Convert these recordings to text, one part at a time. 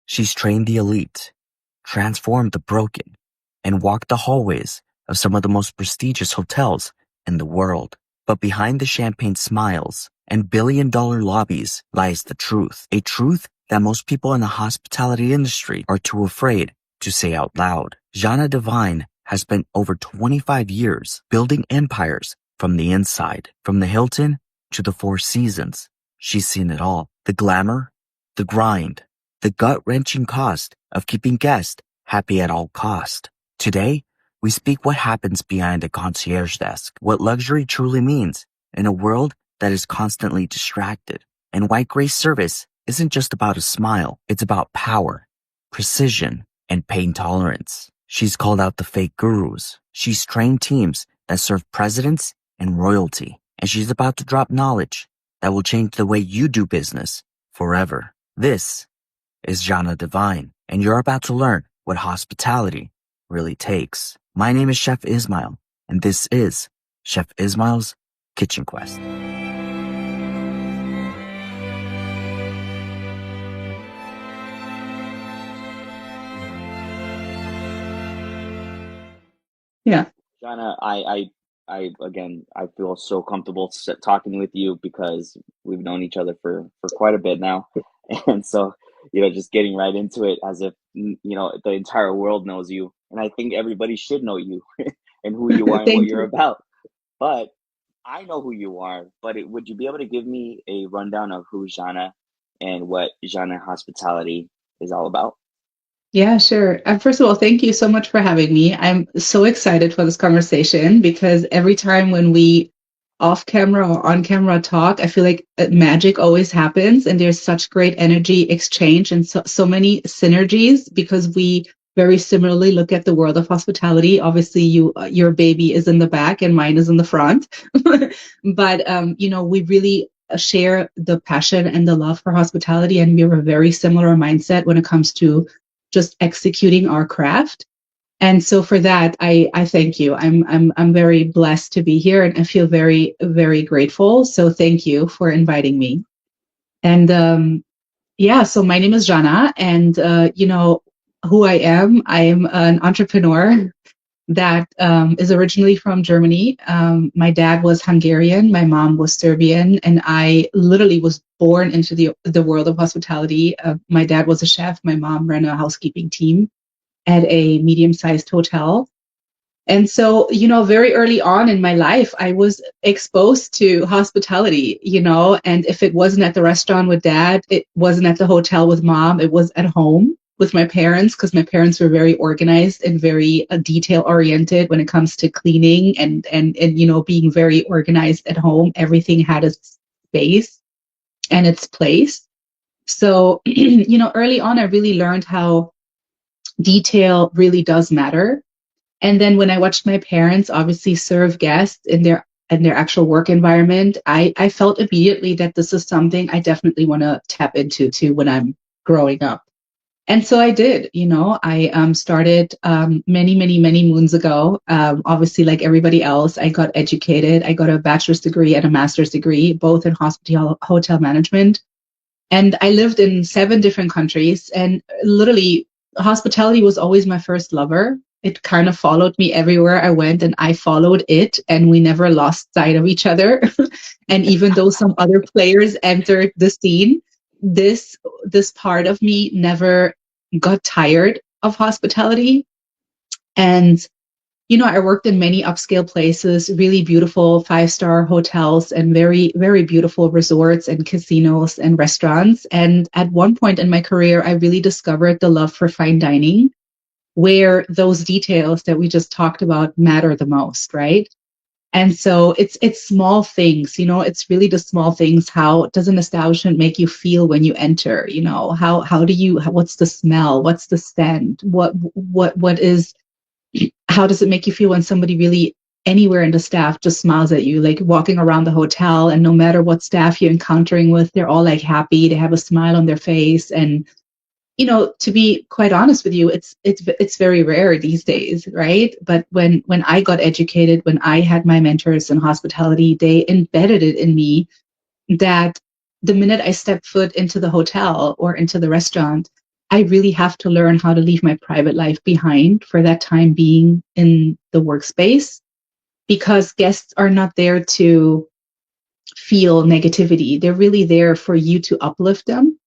She's trained the elite, transformed the broken, and walked the hallways of some of the most prestigious hotels in the world. But behind the champagne smiles and billion-dollar lobbies lies the truth, a truth that most people in the hospitality industry are too afraid to say out loud. Janna Devine has spent over 25 years building empires from the inside, from the Hilton to the Four Seasons. She's seen it all, the glamour, the grind, the gut-wrenching cost of keeping guests happy at all cost. Today, we speak what happens behind a concierge desk, what luxury truly means in a world that is constantly distracted, and why great service isn't just about a smile, it's about power, precision, and pain tolerance. She's called out the fake gurus. She's trained teams that serve presidents and royalty, and she's about to drop knowledge that will change the way you do business forever. This is Janna Devine, and you're about to learn what hospitality really takes. My name is Chef Ismail, and this is Chef Ismail's Kitchen Quest. Yeah. Janna, again, I feel so comfortable talking with you because we've known each other for quite a bit now, and so just getting right into it as if the entire world knows you, and I think everybody should know you and who you are and what Thank you're you. about. But I know who you are. But would you be able to give me a rundown of who Janna and what Janna Hospitality is all about? Yeah, sure. First of all, thank you so much for having me. I'm so excited for this conversation because every time when we off camera or on camera talk, I feel like magic always happens and there's such great energy exchange and so many synergies because we very similarly look at the world of hospitality. Obviously, your baby is in the back and mine is in the front. But we really share the passion and the love for hospitality, and we have a very similar mindset when it comes to just executing our craft. And so for that, I thank you. I'm very blessed to be here, and I feel very, very grateful. So thank you for inviting me. And yeah, so my name is Janna, and who I am. I am an entrepreneur that is originally from Germany. My dad was Hungarian, my mom was Serbian, and I literally was born into the world of hospitality. My dad was a chef. My mom ran a housekeeping team at a medium-sized hotel. And so, very early on in my life, I was exposed to hospitality, and if it wasn't at the restaurant with dad, it wasn't at the hotel with mom, it was at home with my parents, because my parents were very organized and very detail oriented when it comes to cleaning and being very organized at home. Everything had its space and its place. So, early on, I really learned how detail really does matter. And then when I watched my parents obviously serve guests in their actual work environment, I felt immediately that this is something I definitely want to tap into too when I'm growing up. And so I did. I started many, many, many moons ago. Obviously, like everybody else, I got educated. I got a bachelor's degree and a master's degree, both in hotel management. And I lived in 7 different countries, and literally hospitality was always my first lover. It kind of followed me everywhere I went, and I followed it, and we never lost sight of each other. And even though some other players entered the scene, this part of me never got tired of hospitality. And I worked in many upscale places, really beautiful 5-star hotels and very, very beautiful resorts and casinos and restaurants. And at one point in my career, I really discovered the love for fine dining, where those details that we just talked about matter the most, right? And so it's small things, it's really the small things. How does an establishment make you feel when you enter? What's the smell? What's the scent? What is how does it make you feel when somebody really anywhere in the staff just smiles at you, like walking around the hotel, and no matter what staff you're encountering with, they're all like happy, they have a smile on their face. And to be quite honest with you, it's very rare these days, right? But when I got educated, when I had my mentors in hospitality, they embedded it in me that the minute I stepped foot into the hotel or into the restaurant, I really have to learn how to leave my private life behind for that time being in the workspace, because guests are not there to feel negativity. They're really there for you to uplift them.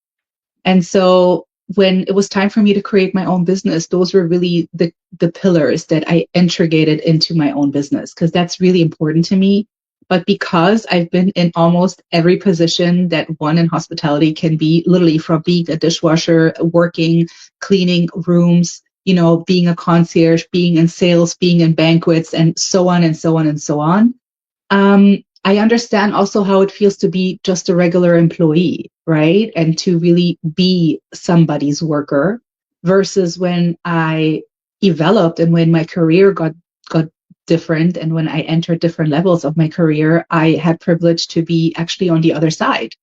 And so when it was time for me to create my own business, those were really the pillars that I integrated into my own business, because that's really important to me. But because I've been in almost every position that one in hospitality can be, literally from being a dishwasher, working, cleaning rooms, being a concierge, being in sales, being in banquets, and so on and so on and so on. I understand also how it feels to be just a regular employee, right? And to really be somebody's worker, versus when I developed and when my career got different, and when I entered different levels of my career, I had privilege to be actually on the other side.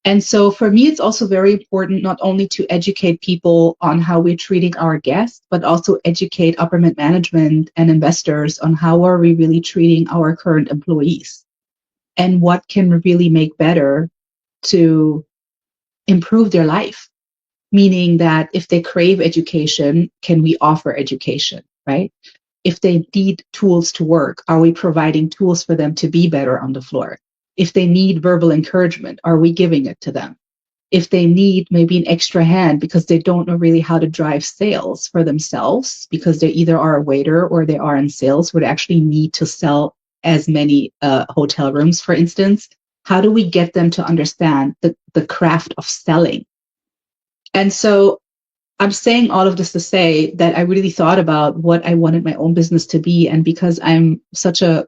And so for me, it's also very important not only to educate people on how we're treating our guests, but also educate upper mid management and investors on how are we really treating our current employees, and what can we really make better to improve their life. Meaning that if they crave education, can we offer education, right? If they need tools to work, are we providing tools for them to be better on the floor? If they need verbal encouragement, are we giving it to them? If they need maybe an extra hand because they don't know really how to drive sales for themselves, because they either are a waiter or they are in sales, would actually need to sell as many hotel rooms, for instance, how do we get them to understand the craft of selling? And so I'm saying all of this to say that I really thought about what I wanted my own business to be. And because I'm such a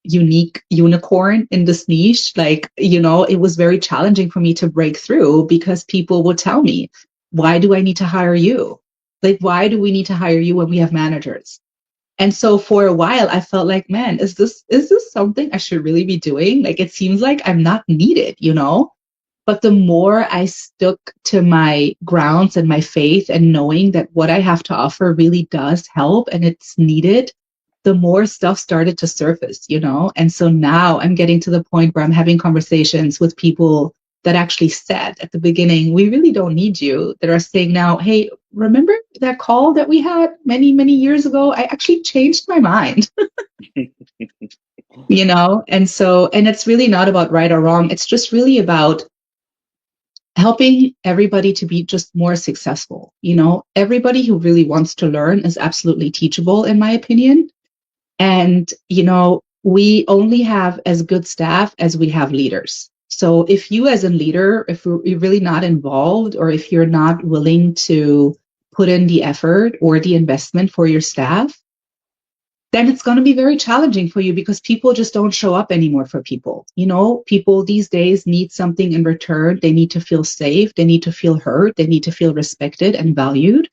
unique unicorn in this niche, it was very challenging for me to break through, because people would tell me, why do I need to hire you? Like, why do we need to hire you when we have managers? And so for a while I felt like, man, is this something I should really be doing? Like, it seems like I'm not needed. But the more I stuck to my grounds and my faith, and knowing that what I have to offer really does help and it's needed, the more stuff started to surface. And so now I'm getting to the point where I'm having conversations with people that actually said at the beginning, we really don't need you, that are saying now, hey, remember that call that we had many, many years ago? I actually changed my mind. And it's really not about right or wrong. It's just really about helping everybody to be just more successful. Everybody who really wants to learn is absolutely teachable, in my opinion. And, we only have as good staff as we have leaders. So if you as a leader, if you're really not involved, or if you're not willing to put in the effort or the investment for your staff, then it's going to be very challenging for you, because people just don't show up anymore for people. People these days need something in return. They need to feel safe. They need to feel heard. They need to feel respected and valued.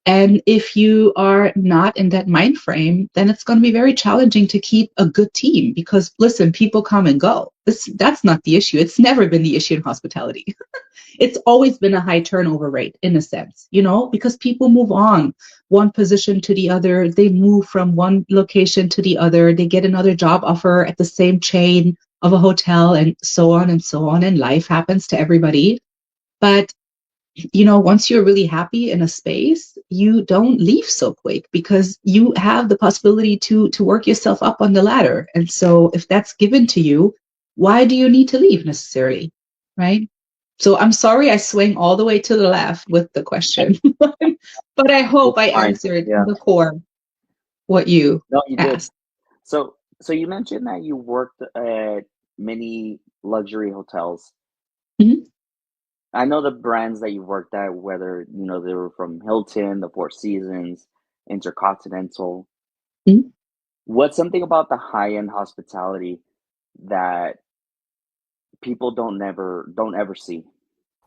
And if you are not in that mind frame, then it's going to be very challenging to keep a good team, because listen, people come and go. That's not the issue. It's never been the issue in hospitality. It's always been a high turnover rate, in a sense, because people move on one position to the other. They move from one location to the other. They get another job offer at the same chain of a hotel, and so on and so on. And life happens to everybody. But once you're really happy in a space, you don't leave so quick, because you have the possibility to work yourself up on the ladder. And so if that's given to you, why do you need to leave necessarily? Right? So I'm sorry I swing all the way to the left with the question, but I hope It's I fine. answered in Yeah. the core what you No, you did. asked. So you mentioned that you worked at many luxury hotels. Mhm. I know the brands that you worked at, whether they were from Hilton, the Four Seasons, Intercontinental. Mhm. What's something about the high-end hospitality that people don't ever see?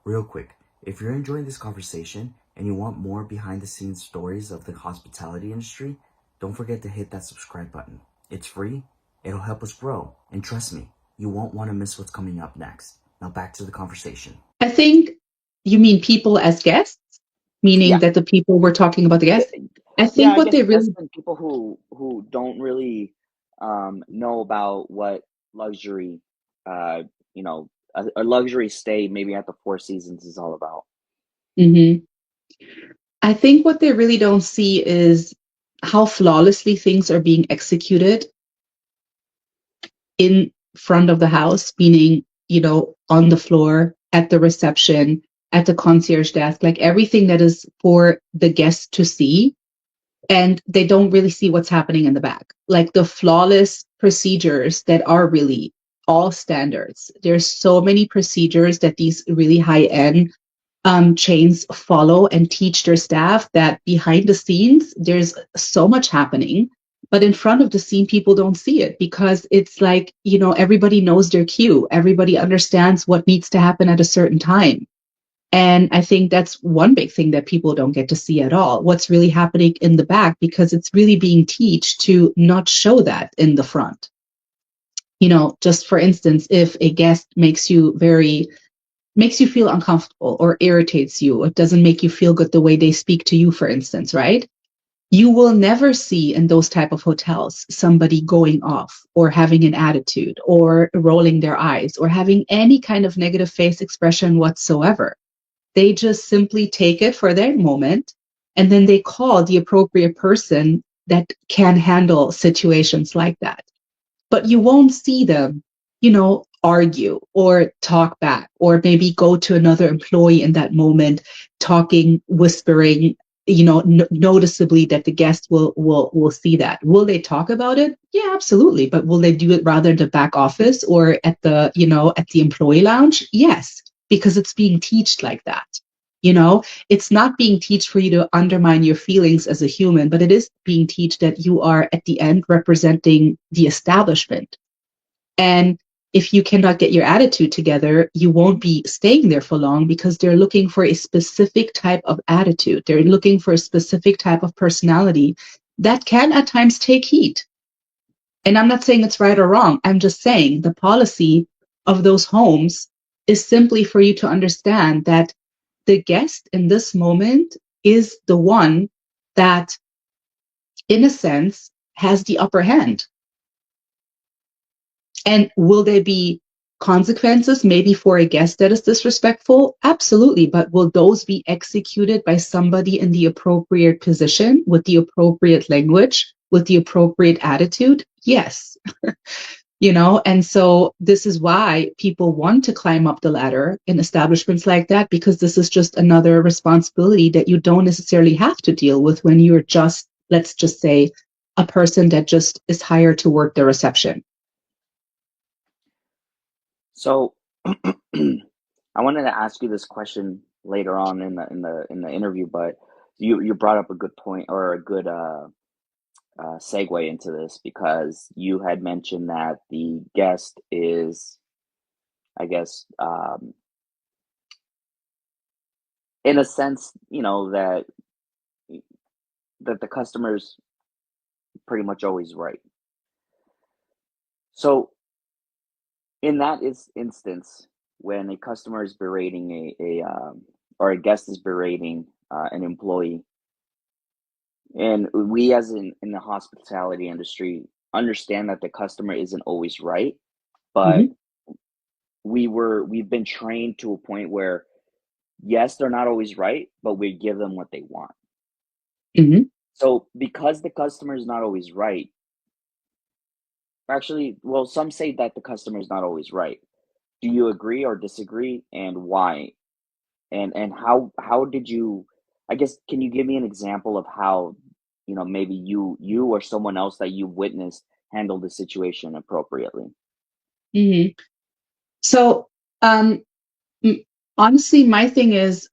Real quick, if you're enjoying this conversation and you want more behind the scenes stories of the hospitality industry, don't forget to hit that subscribe button. It's free, it'll help us grow, and trust me, you won't want to miss what's coming up next. Now back to the conversation. I think you mean people as guests, meaning Yeah. that the people we're talking about the Yeah, guests. I yeah, think I what guess they guests really and people who don't really know about what luxury you know a luxury stay maybe at the Four Seasons is all about. Mhm. I think what they really don't see is how flawlessly things are being executed in front of the house, meaning, on the floor, at the reception, at the concierge desk, like everything that is for the guests to see. And they don't really see what's happening in the back, like the flawless procedures that are really all standards. There's so many procedures that these really high end chains follow and teach their staff, that behind the scenes, there's so much happening. But in front of the scene, people don't see it because it's like, everybody knows their cue. Everybody understands what needs to happen at a certain time. And I think that's one big thing that people don't get to see at all, what's really happening in the back, because it's really being taught to not show that in the front. Just for instance, if a guest makes you feel uncomfortable or irritates you, it doesn't make you feel good the way they speak to you, for instance, right? You will never see in those type of hotels somebody going off or having an attitude or rolling their eyes or having any kind of negative face expression whatsoever. They just simply take it for their moment, and then they call the appropriate person that can handle situations like that. But you won't see them, argue or talk back, or maybe go to another employee in that moment, talking, whispering, noticeably, that the guest will see that. Will they talk about it? Yeah, absolutely. But will they do it rather in the back office or at the employee lounge? Yes, because it's being taught like that. It's not being taught for you to undermine your feelings as a human, but it is being taught that you are at the end representing the establishment. And if you cannot get your attitude together, you won't be staying there for long, because they're looking for a specific type of attitude. They're looking for a specific type of personality that can at times take heat. And I'm not saying it's right or wrong. I'm just saying the policy of those homes is simply for you to understand that the guest in this moment is the one that, in a sense, has the upper hand. And will there be consequences maybe for a guest that is disrespectful? Absolutely. But will those be executed by somebody in the appropriate position, with the appropriate language, with the appropriate attitude? Yes. And so this is why people want to climb up the ladder in establishments like that, because this is just another responsibility that you don't necessarily have to deal with when you're just, let's just say, a person that just is hired to work the reception. So I wanted to ask you this question later on in the interview, but you brought up a good point, or a good segue into this, because you had mentioned that the guest is, I guess, in a sense, that the customer's pretty much always right. So in that instance, when a customer is berating or a guest is berating an employee, and we, as in the hospitality industry, understand that the customer isn't always right, but Mm-hmm. we've been trained to a point where, yes, they're not always right, but we give them what they want. Mm-hmm. So because the customer is not always right, actually, well, some say that the customer is not always right. Do you agree or disagree, and why? And how did you, I guess, can you give me an example of how, maybe you or someone else that you witnessed handled the situation appropriately? Mm-hmm. So, um, honestly, my thing is,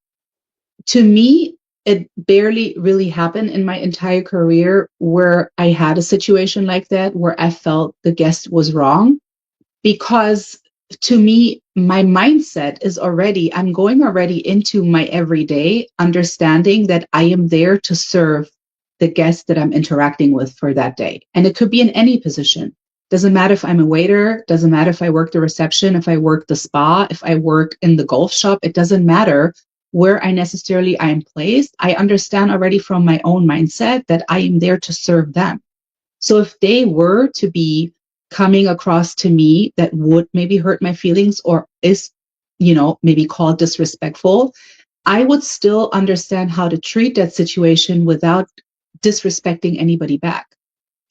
to me, it barely really happened in my entire career where I had a situation like that, where I felt the guest was wrong. Because to me, my mindset is already, I'm going already into my everyday understanding that I am there to serve the guest that I'm interacting with for that day. And it could be in any position. Doesn't matter if I'm a waiter, doesn't matter if I work the reception, if I work the spa, if I work in the golf shop, it doesn't matter where I necessarily am placed. I understand already from my own mindset that I am there to serve them. So if they were to be coming across to me that would maybe hurt my feelings, or is, maybe called disrespectful, I would still understand how to treat that situation without disrespecting anybody back,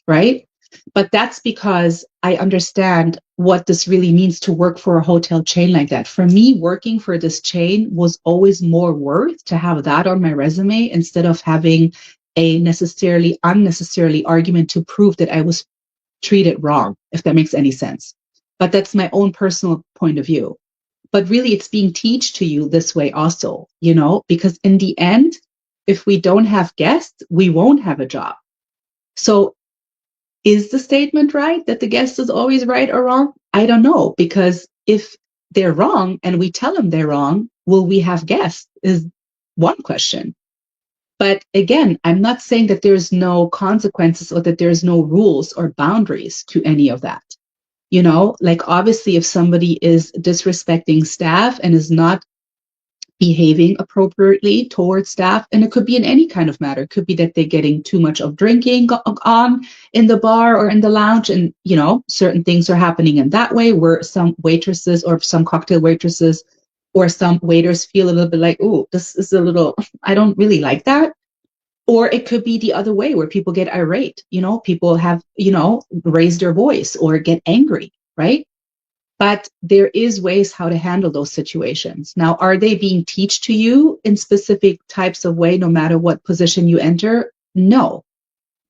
right? But that's because I understand what this really means to work for a hotel chain like that. For me, working for this chain was always more worth to have that on my resume instead of having a necessarily unnecessarily argument to prove that I was treated wrong, if that makes any sense. But that's my own personal point of view. But really, it's being taught to you this way also, because in the end, if we don't have guests, we won't have a job. So is the statement right that the guest is always right or wrong? I don't know, because if they're wrong and we tell them they're wrong, will we have guests? Is one question. But again, I'm not saying that there's no consequences or that there's no rules or boundaries to any of that. Like obviously, if somebody is disrespecting staff and is not behaving appropriately towards staff, and it could be in any kind of matter. It could be that they're getting too much of drinking on in the bar or in the lounge, and certain things are happening in that way where some waitresses or some cocktail waitresses or some waiters feel a little bit like, oh, this is a little, I don't really like that. Or it could be the other way where people get irate, people have, raised their voice or get angry, right? But there is ways how to handle those situations. Now, are they being taught to you in specific types of way, no matter what position you enter? No.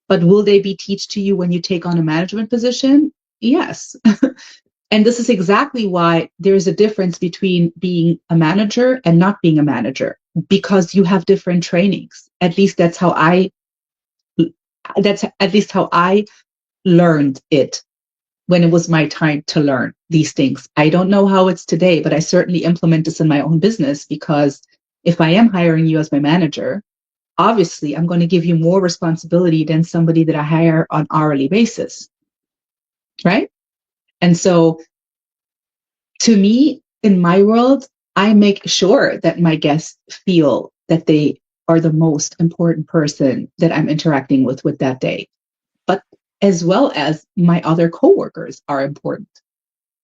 But will they be taught to you when you take on a management position? Yes. And this is exactly why there's a difference between being a manager and not being a manager, because you have different trainings. At least that's at least how I learned it when it was my time to learn these things. I don't know how it's today, but I certainly implement this in my own business, because if I am hiring you as my manager, obviously I'm going to give you more responsibility than somebody that I hire on hourly basis, right? And so to me, in my world, I make sure that my guests feel that they are the most important person that I'm interacting with that day, but as well as my other coworkers are important.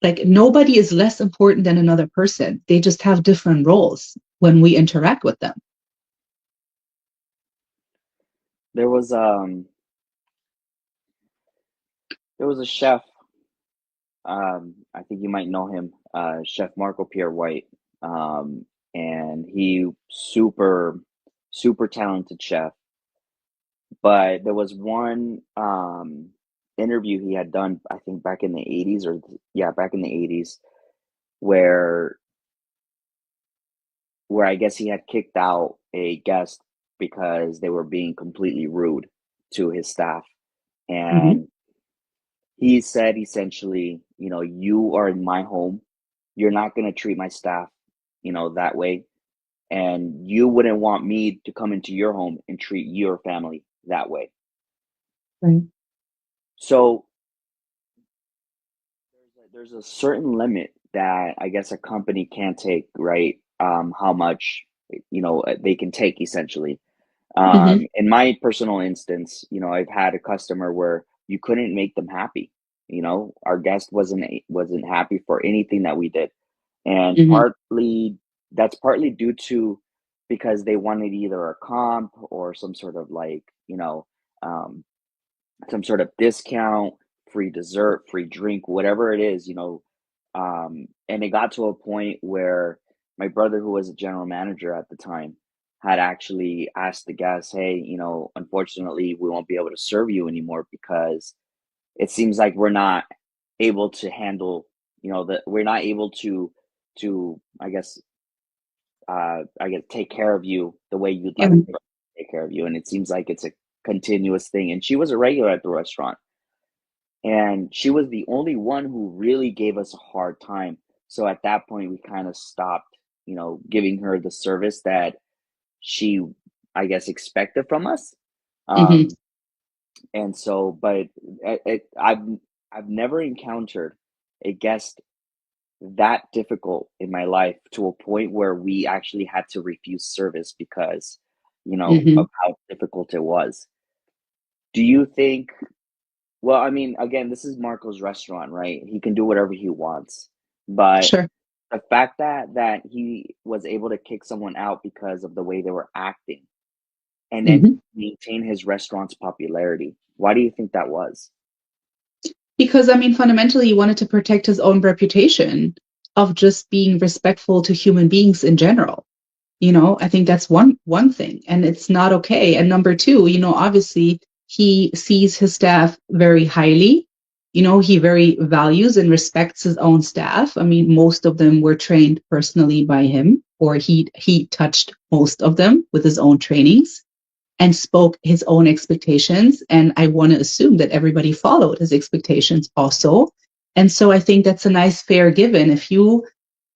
Like nobody is less important than another person. They just have different roles when we interact with them. There was a chef. I think you might know him, Chef Marco Pierre White. And he super talented chef. But there was one interview he had done, I think back in the 80s, or yeah, back in the 80s, where I guess he had kicked out a guest because they were being completely rude to his staff. Mm-hmm. And he said essentially, you are in my home. You're not going to treat my staff, that way. And you wouldn't want me to come into your home and treat your family that way. Right. So there's a certain limit that I guess a company can take, right? How much, they can take essentially. Mm-hmm. In my personal instance, I've had a customer where you couldn't make them happy. Our guest wasn't happy for anything that we did, and Mm-hmm. that's partly due to because they wanted either a comp or some sort of like um, some sort of discount, free dessert, free drink, whatever it is, and it got to a point where my brother, who was a general manager at the time, had actually asked the guests, "Hey, unfortunately, we won't be able to serve you anymore because it seems like we're not able to handle, that we're not able to, I guess, take care of you the way you'd Yeah. like to take care of you, and it seems like it's a continuous thing." And she was a regular at the restaurant, and she was the only one who really gave us a hard time. So at that point, we kind of stopped, giving her the service that she, I guess, expected from us. Mm-hmm. Um, and so, but I've never encountered a guest that difficult in my life to a point where we actually had to refuse service because, Mm-hmm. of how difficult it was. Do you think Well, I mean, again, this is Marco's restaurant, right? He can do whatever he wants. But Sure. the fact that he was able to kick someone out because of the way they were acting and then Mhm. maintain his restaurant's popularity. Why do you think that was? Because I mean, fundamentally, he wanted to protect his own reputation of just being respectful to human beings in general. I think that's one thing, and it's not okay. And number two, obviously he sees his staff very highly. He very values and respects his own staff. I mean, most of them were trained personally by him, or he touched most of them with his own trainings and spoke his own expectations. And I want to assume that everybody followed his expectations also. And so I think that's a nice fair given. If you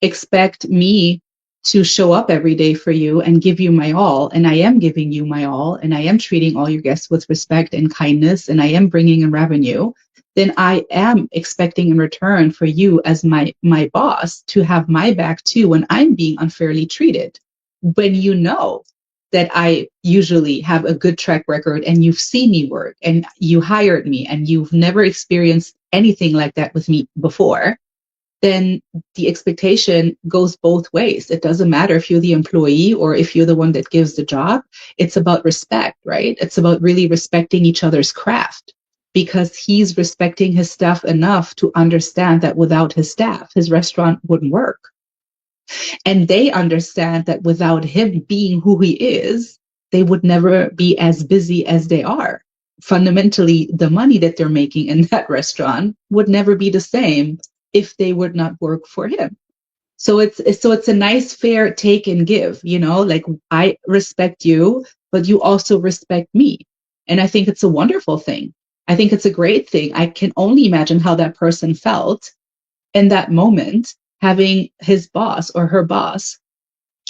expect me to show up every day for you and give you my all, and I am giving you my all, and I am treating all your guests with respect and kindness, and I am bringing in revenue, then I am expecting in return for you as my boss to have my back too when I'm being unfairly treated. When you know that I usually have a good track record and you've seen me work and you hired me and you've never experienced anything like that with me before, then the expectation goes both ways. It doesn't matter if you're the employee or if you're the one that gives the job. It's about respect, right? It's about really respecting each other's craft because he's respecting his staff enough to understand that without his staff, his restaurant wouldn't work. And they understand that without him being who he is, they would never be as busy as they are. Fundamentally, the money that they're making in that restaurant would never be the same if they would not work for him. So it's a nice fair take and give, like I respect you, but you also respect me. And I think it's a wonderful thing. I think it's a great thing. I can only imagine how that person felt in that moment, having his boss or her boss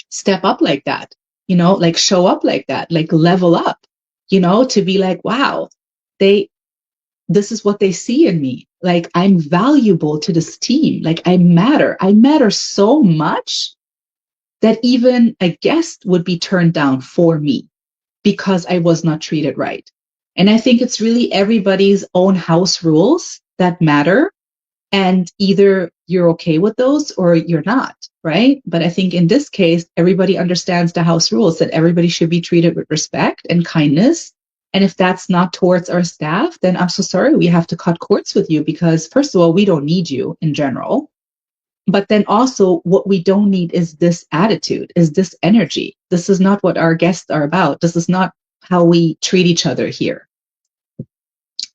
step up like that, like show up like that, like level up, to be like, wow, they this is what they see in me. Like I'm valuable to this team. Like I matter. I matter so much that even a guest would be turned down for me because I was not treated right. And I think it's really everybody's own house rules that matter. And either you're okay with those or you're not, right? But I think in this case, everybody understands the house rules that everybody should be treated with respect and kindness. And if that's not towards our staff, then I'm so sorry we have to cut cords with you because, first of all, we don't need you in general. But then also, what we don't need is this attitude, is this energy. This is not what our guests are about. This is not how we treat each other here.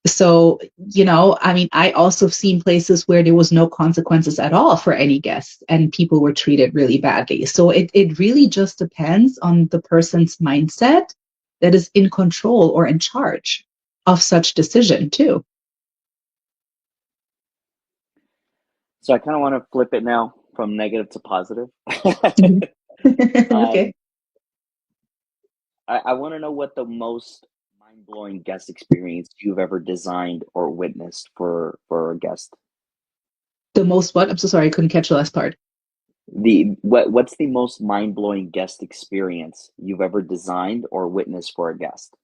So, I mean, I also have seen places where there was no consequences at all for any guests and people were treated really badly. So it really just depends on the person's mindset that is in control or in charge of such decision too. So I kind of want to flip it now from negative to positive. Okay. um, I want to know what the most mind-blowing guest experience you've ever designed or witnessed for a guest. The most what? I'm so sorry, I couldn't catch the last part. What's the most mind-blowing guest experience you've ever designed or witnessed for a guest?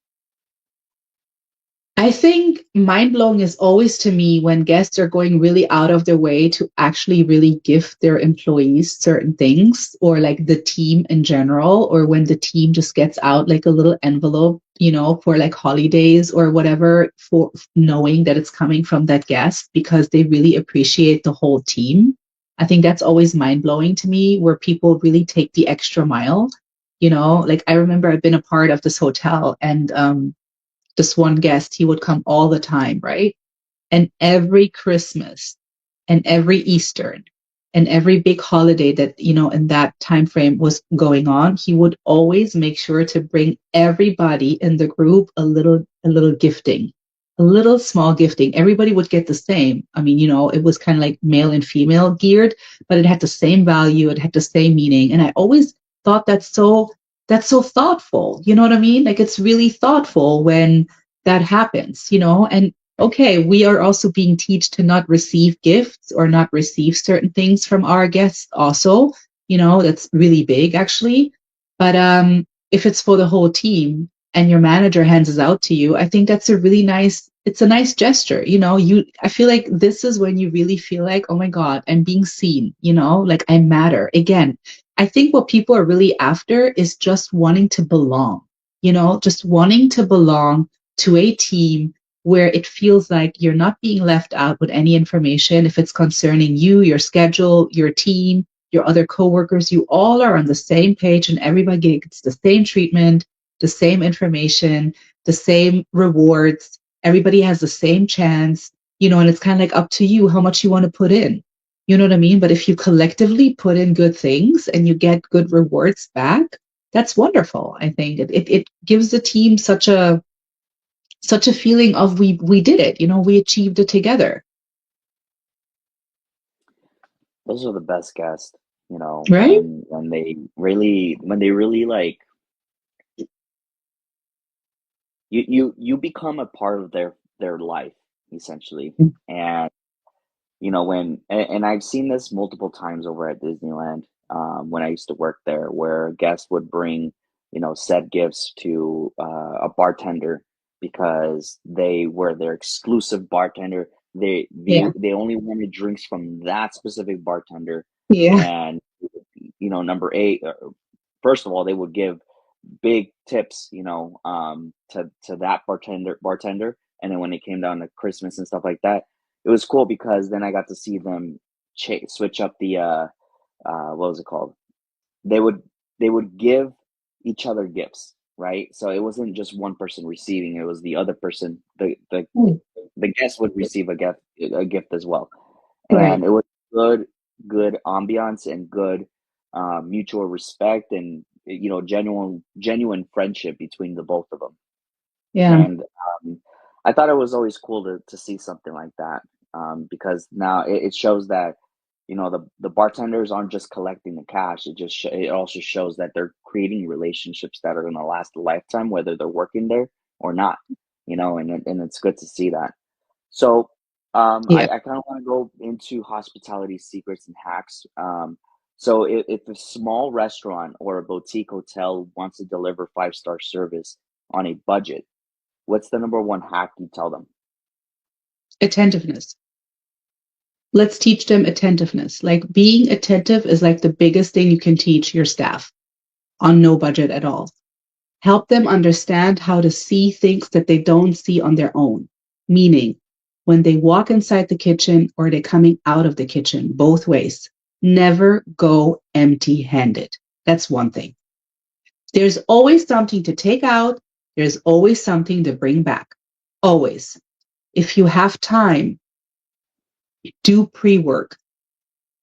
I think mind blowing is always to me when guests are going really out of their way to actually really give their employees certain things or like the team in general, or when the team just gets out like a little envelope, for like holidays or whatever, for knowing that it's coming from that guest because they really appreciate the whole team. I think that's always mind blowing to me where people really take the extra mile. Like I remember I've been a part of this hotel and, this one guest, he would come all the time, right? And every Christmas and every Easter and every big holiday that, in that time frame was going on, he would always make sure to bring everybody in the group a little gifting, a little small gifting. Everybody would get the same. I mean, it was kind of like male and female geared, but it had the same value, it had the same meaning. And I always thought that's so thoughtful. You know what I mean? Like it's really thoughtful when that happens, and okay, we are also being taught to not receive gifts or not receive certain things from our guests also, that's really big actually. But if it's for the whole team and your manager hands it out to you, I think that's a really nice it's a nice gesture, I feel like this is when you really feel like, oh my God, I'm being seen, like I matter. Again, I think what people are really after is just wanting to belong, just wanting to belong to a team where it feels like you're not being left out with any information. If it's concerning you, your schedule, your team, your other coworkers, you all are on the same page and everybody gets the same treatment, the same information, the same rewards. Everybody has the same chance, and it's kind of like up to you how much you want to put in. You know what I mean? But if you collectively put in good things and you get good rewards back, that's wonderful. I think it gives the team such a feeling of we did it, we achieved it together. Those are the best guests, Right? when they really like you become a part of their life essentially. And and I've seen this multiple times over at Disneyland, when I used to work there, where guests would bring, said gifts to a bartender because they were their exclusive bartender. Yeah. They only wanted drinks from that specific bartender. Yeah. And, number eight, first of all, they would give big tips, to that bartender. And then when it came down to Christmas and stuff like that, it was cool because then I got to see them switch up the what was it called? They would they would give each other gifts, right? So it wasn't just one person receiving; it was the other person. Mm. The guest would receive a gift as well, and Right. it was good ambiance and good mutual respect and genuine friendship between the both of them. Yeah. And I thought it was always cool to see something like that, because now it shows that the bartenders aren't just collecting the cash. It also shows that they're creating relationships that are going to last a lifetime, whether they're working there or not. And it's good to see that. So Yeah. I kind of want to go into hospitality secrets and hacks. So if a small restaurant or a boutique hotel wants to deliver 5-star service on a budget, what's the number one hack you tell them? Attentiveness. Let's teach them attentiveness. Like being attentive is like the biggest thing you can teach your staff on no budget at all. Help them understand how to see things that they don't see on their own. Meaning, when they walk inside the kitchen or they're coming out of the kitchen, both ways, never go empty handed. That's one thing. There's always something to take out, there's always something to bring back. Always. If you have time, do pre work,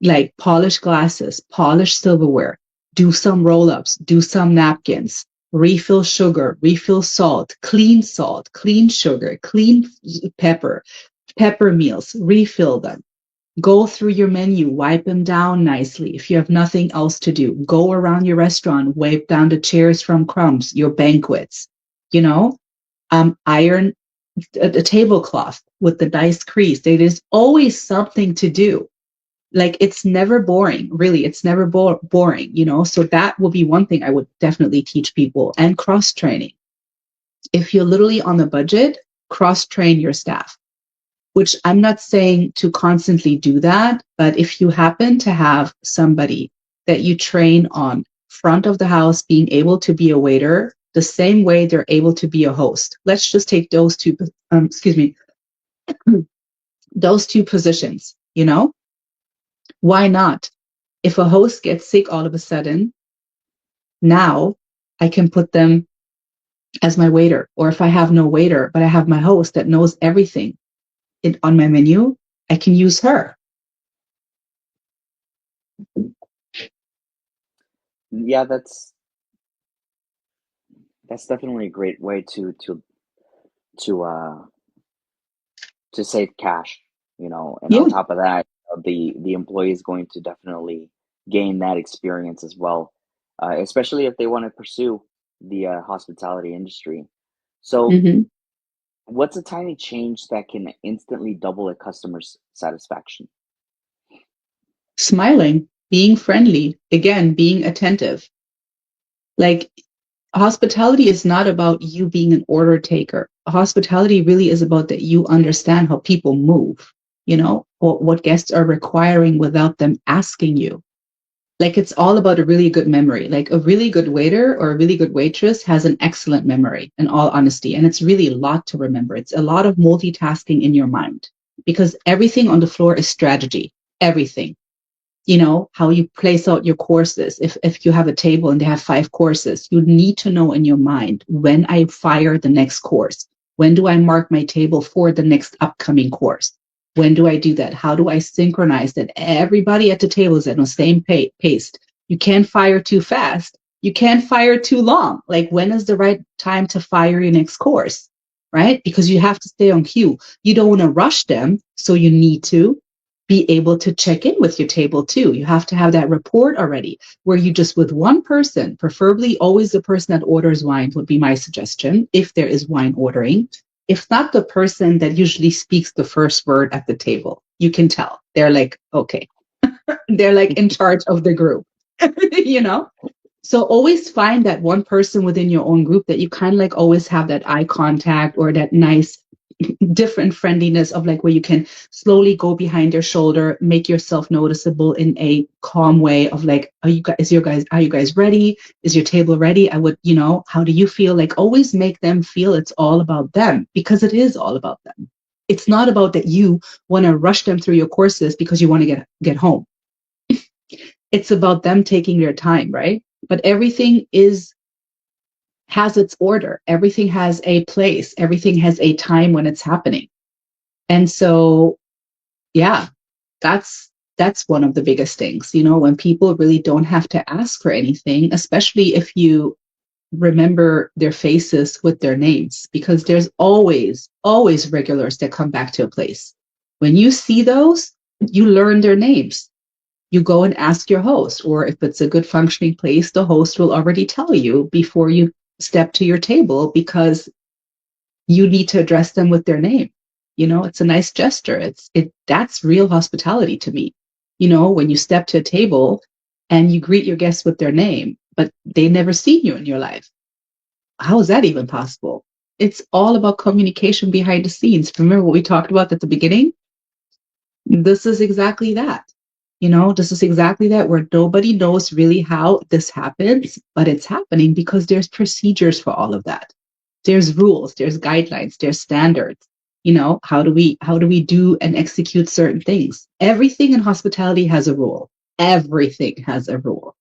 like polish glasses, polish silverware, do some roll ups, do some napkins, refill sugar, refill salt, clean sugar, clean pepper meals, refill them. Go through your menu, wipe them down nicely. If you have nothing else to do, go around your restaurant, wipe down the chairs from crumbs, your banquets, you know, iron a tablecloth with the nice crease. There is always something to do. Like it's never boring, really. It's never boring, So that will be one thing I would definitely teach people, and cross training. If you're literally on the budget, cross train your staff, which I'm not saying to constantly do that, but if you happen to have somebody that you train on front of the house being able to be a waiter the same way they're able to be a host. Let's just take those two, excuse me, those two positions, Why not? If a host gets sick all of a sudden, now I can put them as my waiter. Or if I have no waiter, but I have my host that knows everything on my menu, I can use her. Yeah, that's definitely a great way to uh to save cash, and Yeah. on top of that, the employee is going to definitely gain that experience as well, especially if they want to pursue the hospitality industry. So, Mm-hmm. what's a tiny change that can instantly double a customer's satisfaction? Smiling, being friendly, again, being attentive. Like hospitality is not about you being an order taker. hospitality really is about that you understand how people move, what guests are requiring without them asking you. Like it's all about a really good memory. Like a really good waiter or a really good waitress has an excellent memory, in all honesty. And it's really a lot to remember. It's a lot of multitasking in your mind because everything on the floor is strategy. Everything. How you place out your courses. If you have a table and they have 5 courses, you need to know in your mind when I fire the next course. When do I mark my table for the next upcoming course? When do I do that? How do I synchronize that everybody at the table is at the same pace? You can't fire too fast. You can't fire too long. Like when is the right time to fire your next course? Right? Because you have to stay on cue. You don't want to rush them. So you need to be able to check in with your table too. You have to have that report already where you just with one person, preferably always the person that orders wine would be my suggestion if there is wine ordering. If not the person that usually speaks the first word at the table, you can tell. They're like, okay, they're like in charge of the group, you know? So always find that one person within your own group that you kind of like always have that eye contact or that nice different friendliness of like where you can slowly go behind their shoulder, make yourself noticeable in a calm way of like, are you guys ready? Is your table ready? I would, how do you feel? Like always make them feel it's all about them because it is all about them. It's not about that you want to rush them through your courses because you want to get home. It's about them taking their time, right? But everything has its order. Everything has a place. Everything has a time when it's happening. And so, yeah, that's one of the biggest things, when people really don't have to ask for anything, especially if you remember their faces with their names, because there's always regulars that come back to a place. When you see those, you learn their names. You go and ask your host, or if it's a good functioning place, the host will already tell you before you step to your table because you need to address them with their name. It's a nice gesture. That's real hospitality to me. When you step to a table and you greet your guests with their name, but they never seen you in your life. How is that even possible? It's all about communication behind the scenes. Remember what we talked about at the beginning? This is exactly that. This is exactly that where nobody knows really how this happens, but it's happening because there's procedures for all of that. There's rules, there's guidelines, there's standards. How do we do and execute certain things? Everything in hospitality has a rule. Everything has a rule,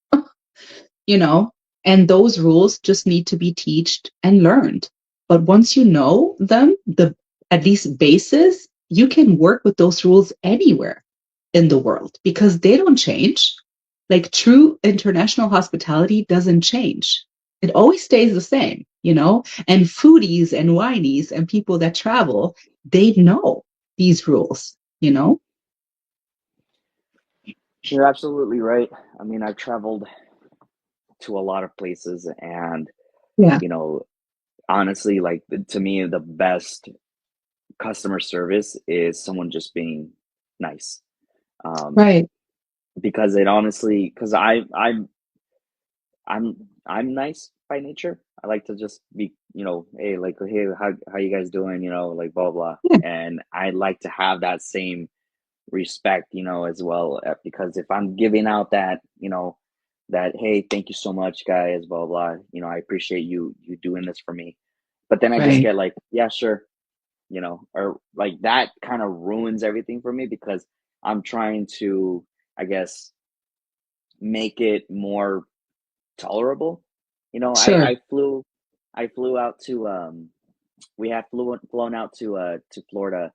you know, and those rules just need to be taught and learned. But once you know them, the at least basis, you can work with those rules anywhere in the world because they don't change. Like true international hospitality doesn't change. It always stays the same. And foodies and winies and people that travel, they know these rules. You're absolutely right. I mean, I've traveled to a lot of places, and Yeah, you know, honestly, like to me, the best customer service is someone just being nice. Um, right. because it honestly, because I'm I'm nice by nature. I like to just be, hey, like, hey, how you guys doing? Like blah blah. Yeah, And I like to have that same respect, as well, because if I'm giving out that, that hey, thank you so much, guys, blah blah. I appreciate you doing this for me. But then I just right. get like, yeah, sure, or like that kind of ruins everything for me because I'm trying to, I guess, make it more tolerable. Sure. I flew out to we had flown out to Florida,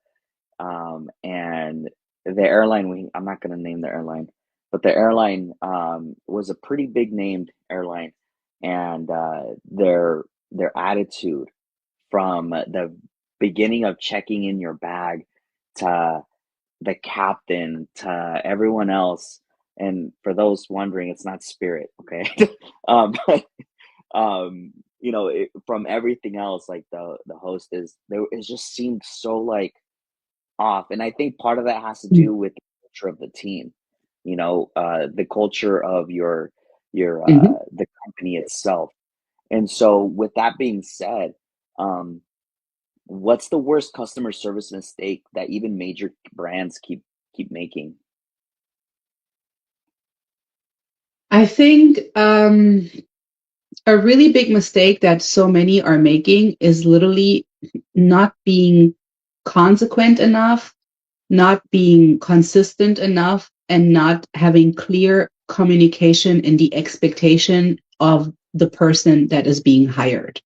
and the airline, I'm not going to name the airline, but the airline was a pretty big named airline, and their attitude from the beginning of checking in your bag to the captain to everyone else. And for those wondering, it's not Spirit, okay? But from everything else, like the host is there, it just seemed so like off. And I think part of that has to do with the culture of the team, the culture of Mm-hmm. the company itself. And so with that being said, um What's the worst customer service mistake that even major brands keep making? I think a really big mistake that so many are making is literally not being consequent enough, not being consistent enough, and not having clear communication in the expectation of the person that is being hired.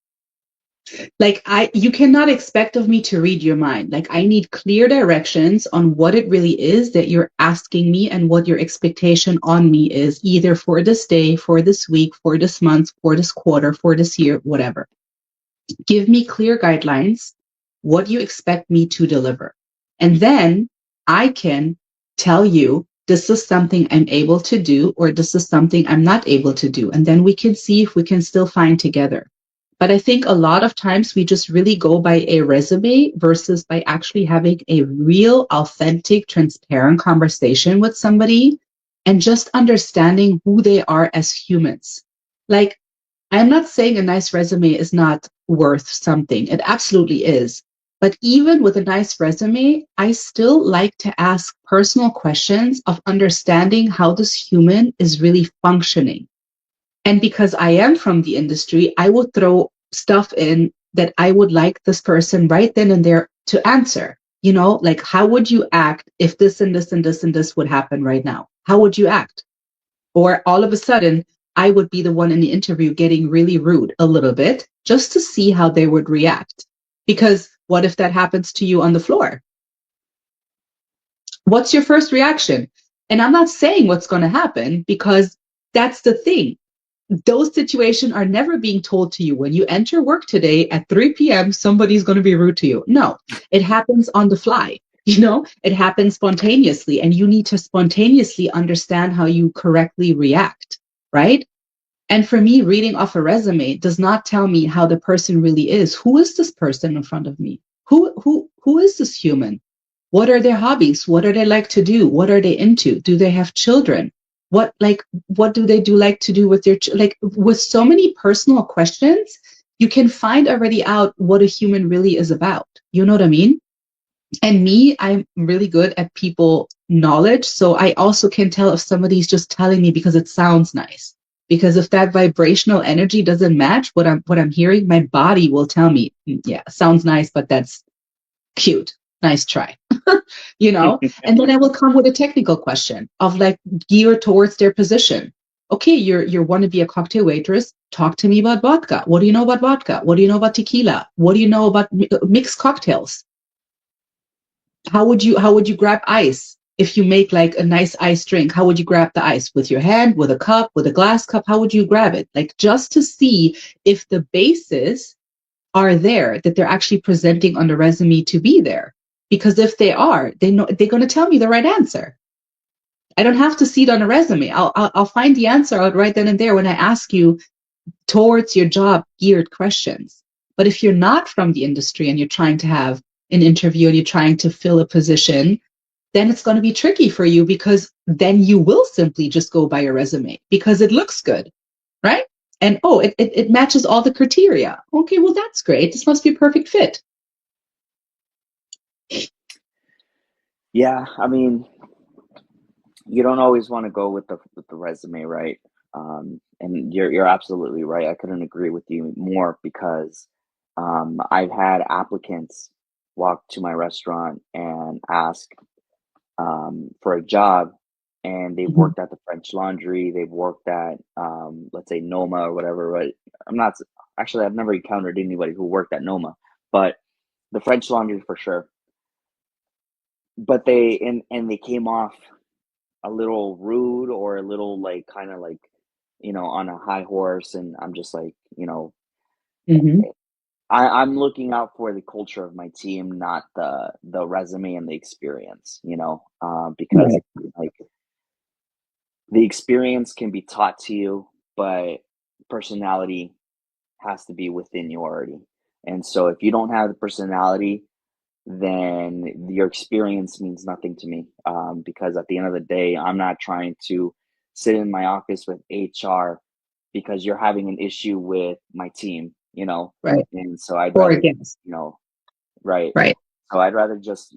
Like you cannot expect of me to read your mind. Like I need clear directions on what it really is that you're asking me and what your expectation on me is, either for this day, for this week, for this month, for this quarter, for this year, whatever. Give me clear guidelines, what you expect me to deliver. And then I can tell you this is something I'm able to do, or this is something I'm not able to do. And then we can see if we can still find together. But I think a lot of times we just really go by a resume versus by actually having a real, authentic, transparent conversation with somebody and just understanding who they are as humans. Like, I'm not saying a nice resume is not worth something. It absolutely is. But even with a nice resume, I still like to ask personal questions of understanding how this human is really functioning. And because I am from the industry, I would throw stuff in that I would like this person right then and there to answer. You know, like how would you act if this and this and this and this would happen right now? How would you act? Or all of a sudden, I would be the one in the interview getting really rude a little bit just to see how they would react. Because what if that happens to you on the floor? What's your first reaction? And I'm not saying what's going to happen, because that's the thing. Those situations are never being told to you. When you enter work today at 3 p.m., somebody's going to be rude to you. No, it happens on the fly. You know, it happens spontaneously, and you need to spontaneously understand how you correctly react, right? And for me, reading off a resume does not tell me how the person really is. Who is this person in front of me? Who is this human? What are their hobbies? What are they like to do? What are they into? Do they have children? What do they do like to do with their like with so many personal questions, you can find already out what a human really is about. You know what I mean? And me, I'm really good at people knowledge. So I also can tell if somebody's just telling me because it sounds nice. Because if that vibrational energy doesn't match what I'm hearing, my body will tell me, yeah, sounds nice, but that's cute. Nice try. You know? And then I will come with a technical question of like geared towards their position. Okay, you're want to be a cocktail waitress. Talk to me about vodka. What do you know about vodka? What do you know about tequila? What do you know about mixed cocktails? How would you grab ice? If you make like a nice ice drink, how would you grab the ice? With your hand, with a cup, with a glass cup? How would you grab it? Like just to see if the bases are there that they're actually presenting on the resume to be there. Because if they are, they know they're going to tell me the right answer. I don't have to see it on a resume. I'll find the answer out right then and there when I ask you towards your job geared questions. But if you're not from the industry and you're trying to have an interview and you're trying to fill a position, then it's going to be tricky for you, because then you will simply just go by your resume because it looks good, right? And oh, it matches all the criteria. Okay, well, that's great. This must be a perfect fit. Yeah, I mean, you don't always want to go with the resume, right? And you're absolutely right. I couldn't agree with you more, because I've had applicants walk to my restaurant and ask for a job, and they've Mhm. worked at the French Laundry, they've worked at let's say Noma or whatever. Right? I'm not actually I've never encountered anybody who worked at Noma, but the French Laundry for sure. But they came off a little rude, or a little like kind of like, on a high horse, and I'm just like, Mhm. I'm looking out for the culture of my team, not the resume and the experience, because Right. like the experience can be taught to you, but personality has to be within you already. And so if you don't have the personality, then your experience means nothing to me. Because at the end of the day, I'm not trying to sit in my office with HR because you're having an issue with my team. Right. And so I'd Or rather, against. you know, right? Right. So I'd rather just,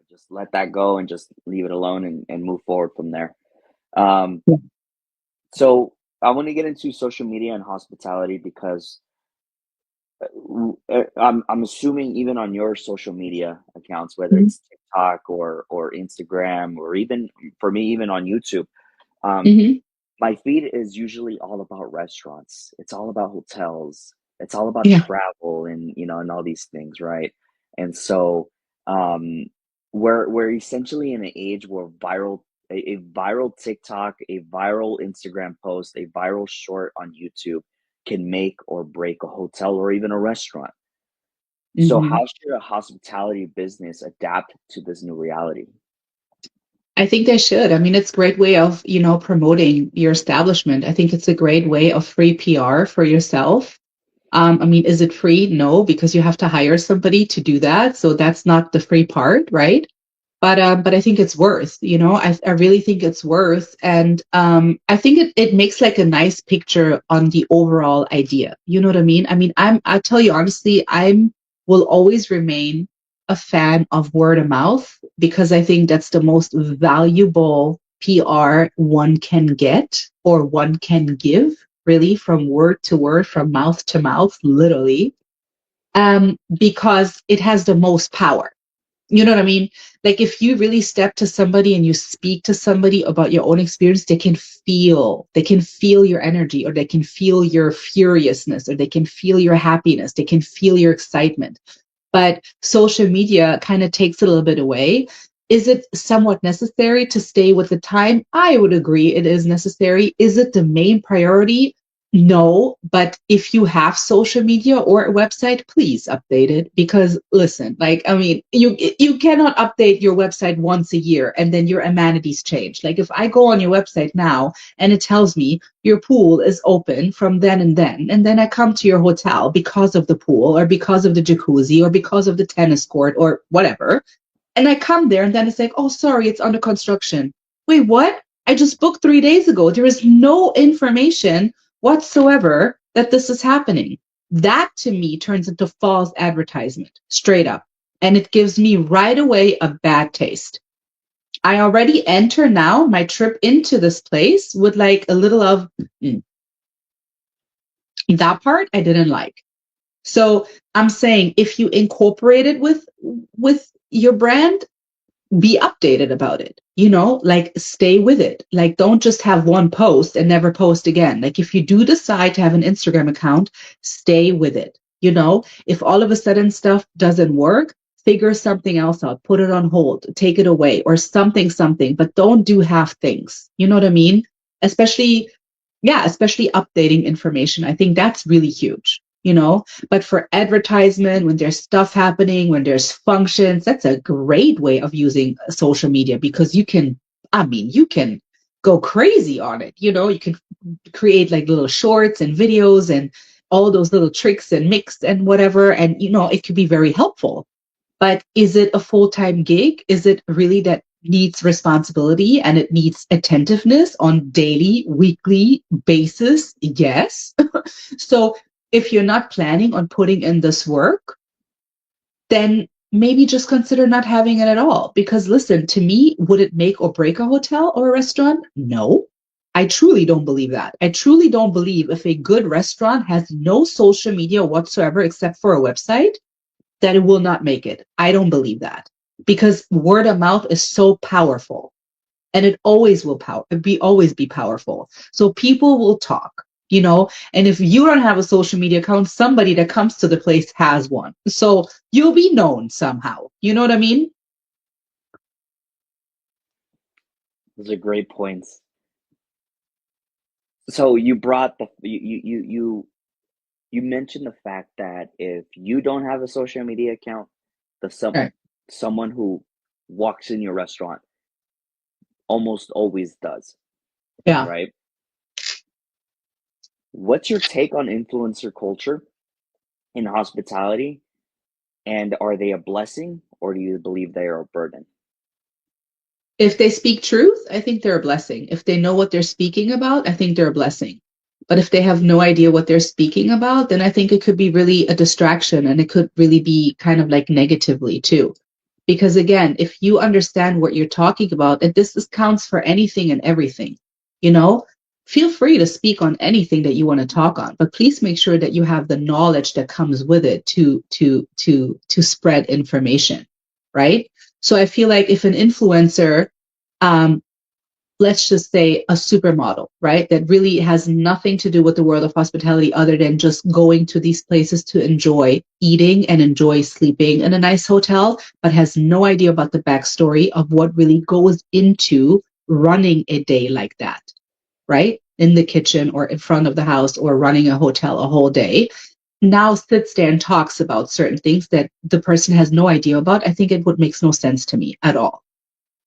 just let that go and just leave it alone and move forward from there. Um, Yeah. so I want to get into social media and hospitality because I'm assuming even on your social media accounts, whether Mhm. it's TikTok or Instagram, or even for me, even on YouTube, um, Mhm. my feed is usually all about restaurants. It's all about hotels. It's all about Yeah. travel and and all these things, right? And so um we're essentially in an age where a viral TikTok, a viral Instagram post, a viral short on YouTube can make or break a hotel or even a restaurant. So Mhm. how should a hospitality business adapt to this new reality? I think they should. I mean, it's a great way of, promoting your establishment. I think it's a great way of free PR for yourself. I mean, is it free? No, because you have to hire somebody to do that. So that's not the free part, right? But I think it's worth, I really think it's worth. And I think it makes like a nice picture on the overall idea. You know what I mean? I mean, I tell you honestly, will always remain a fan of word of mouth because I think that's the most valuable PR one can get or one can give, really, from word to word, from mouth to mouth, literally, because it has the most power. You know what I mean? Like if you really step to somebody and you speak to somebody about your own experience, they can feel your energy, or they can feel your furiousness, or they can feel your happiness, they can feel your excitement. But social media kind of takes it a little bit away. Is it somewhat necessary to stay with the time? I would agree it is necessary. Is it the main priority? No, but if you have social media or a website, please update it because listen, like I mean, you cannot update your website once a year and then your amenities change. Like if I go on your website now and it tells me your pool is open from then and then I come to your hotel because of the pool or because of the jacuzzi or because of the tennis court or whatever, and I come there and then it's like, oh, sorry, it's under construction. Wait, what? I just booked 3 days ago. There is no information whatsoever that this is happening. That to me turns into false advertisement, straight up. And it gives me right away a bad taste. I already enter now my trip into this place with like a little of "Mm, that part I didn't like." So I'm saying if you incorporate it with your brand, be updated about it, like stay with it. Like don't just have one post and never post again. Like if you do decide to have an Instagram account, stay with it. If all of a sudden stuff doesn't work, figure something else out, put it on hold, take it away or something, but don't do half things. You know what I mean? Especially, yeah, especially updating information. I think that's really huge. But for advertisement, when there's stuff happening, when there's functions, that's a great way of using social media because you can go crazy on it. You can create like little shorts and videos and all those little tricks and mix and whatever. And, it could be very helpful. But is it a full-time gig? Is it really that needs responsibility and it needs attentiveness on daily, weekly basis? Yes. So if you're not planning on putting in this work, then maybe just consider not having it at all. Because listen, to me, would it make or break a hotel or a restaurant? No. I truly don't believe that. I truly don't believe if a good restaurant has no social media whatsoever except for a website, that it will not make it. I don't believe that because word of mouth is so powerful and it always be powerful. So people will talk, and if you don't have a social media account, somebody that comes to the place has one. So you'll be known somehow. You know what I mean? Those are great points. So you brought you mentioned the fact that if you don't have a social media account, the Right. someone who walks in your restaurant almost always does, Yeah. right? What's your take on influencer culture in hospitality? And are they a blessing or do you believe they are a burden? If they speak truth, I think they're a blessing. If they know what they're speaking about, I think they're a blessing. But if they have no idea what they're speaking about, then I think it could be really a distraction, and it could really be kind of like negatively too. Because again, if you understand what you're talking about, and counts for anything and everything, you know, feel free to speak on anything that you want to talk on, but please make sure that you have the knowledge that comes with it to spread information, right? So I feel like if an influencer, um, let's just say a supermodel, right? That really has nothing to do with the world of hospitality other than just going to these places to enjoy eating and enjoy sleeping in a nice hotel, but has no idea about the backstory of what really goes into running a day like that, right? In the kitchen or in front of the house or running a hotel a whole day. Now sits there and talks about certain things that the person has no idea about. I think it would makes no sense to me at all.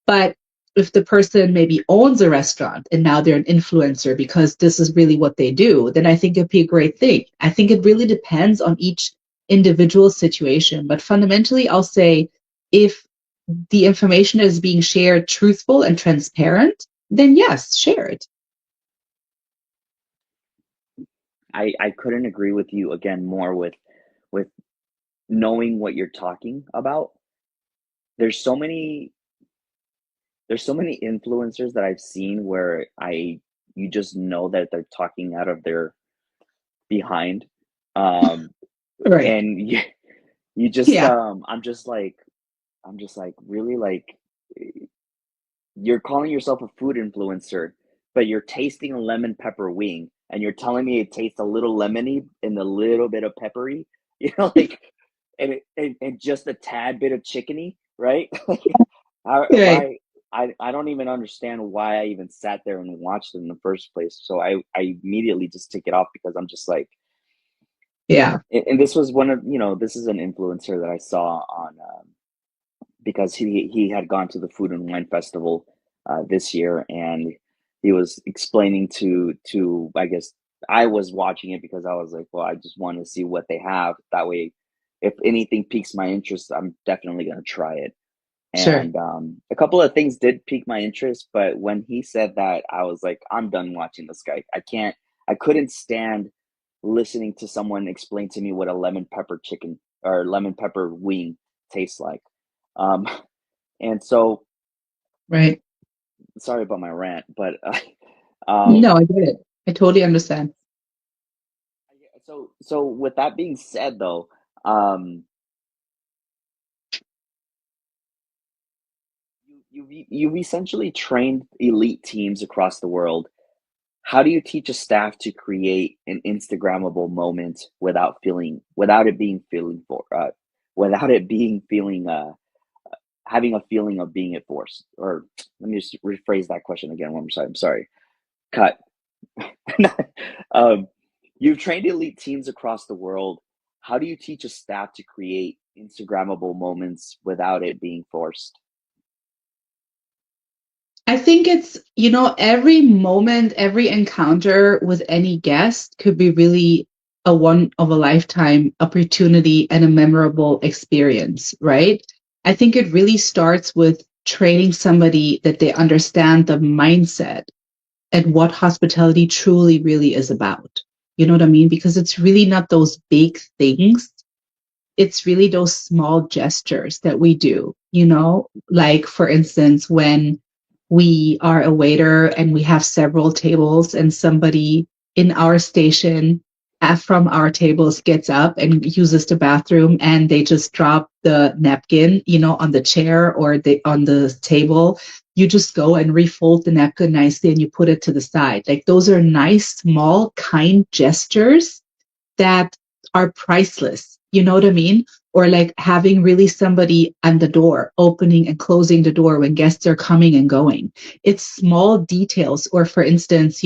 But if the person maybe owns a restaurant and now they're an influencer because this is really what they do, then I think it'd be a great thing. I think it really depends on each individual situation. But fundamentally, I'll say if the information is being shared truthful and transparent, then yes, share it. I couldn't agree with you again more with knowing what you're talking about. There's so many there's so many influencers that I've seen where I you just know that they're talking out of their behind. Um Right. and you just Yeah. I'm just like really like you're calling yourself a food influencer, but you're tasting a lemon pepper wing and you're telling me it tastes a little lemony and a little bit of peppery, like, and just a tad bit of chickeny, right? Right. I don't even understand why I even sat there and watched it in the first place. So I immediately just take it off because I'm just like, Yeah. and this was one of, this is an influencer that I saw on, because he had gone to the Food and Wine Festival this year, and he was explaining to I guess I was watching it because I was like, well, I just want to see what they have. That way, if anything piques my interest, I'm definitely going to try it. Sure. And a couple of things did pique my interest, but when he said that, I was like, I'm done watching this guy. I couldn't stand listening to someone explain to me what a lemon pepper chicken or lemon pepper wing tastes like. Um, and so, Right. sorry about my rant, but No, I um, get it. I totally understand. so with that being said, though, um, you've essentially trained elite teams across the world. How do you teach a staff to create an Instagrammable moment without it being feeling having a feeling of being forced? Or let me just rephrase that question again one more time. I'm sorry. Cut. um, you've trained elite teams across the world. How do you teach a staff to create Instagrammable moments without it being forced? I think it's, every moment, every encounter with any guest could be really a one of a lifetime opportunity and a memorable experience, right? I think it really starts with training somebody that they understand the mindset and what hospitality truly really is about. You know what I mean? Because it's really not those big things, it's really those small gestures that we do, like for instance, when we are a waiter and we have several tables and somebody in our station from our tables gets up and uses the bathroom and they just drop the napkin, on the chair or on the table. You just go and refold the napkin nicely and you put it to the side. Like those are nice, small, kind gestures that are priceless. You know what I mean? Or like having really somebody on the door, opening and closing the door when guests are coming and going. It's small details. Or for instance,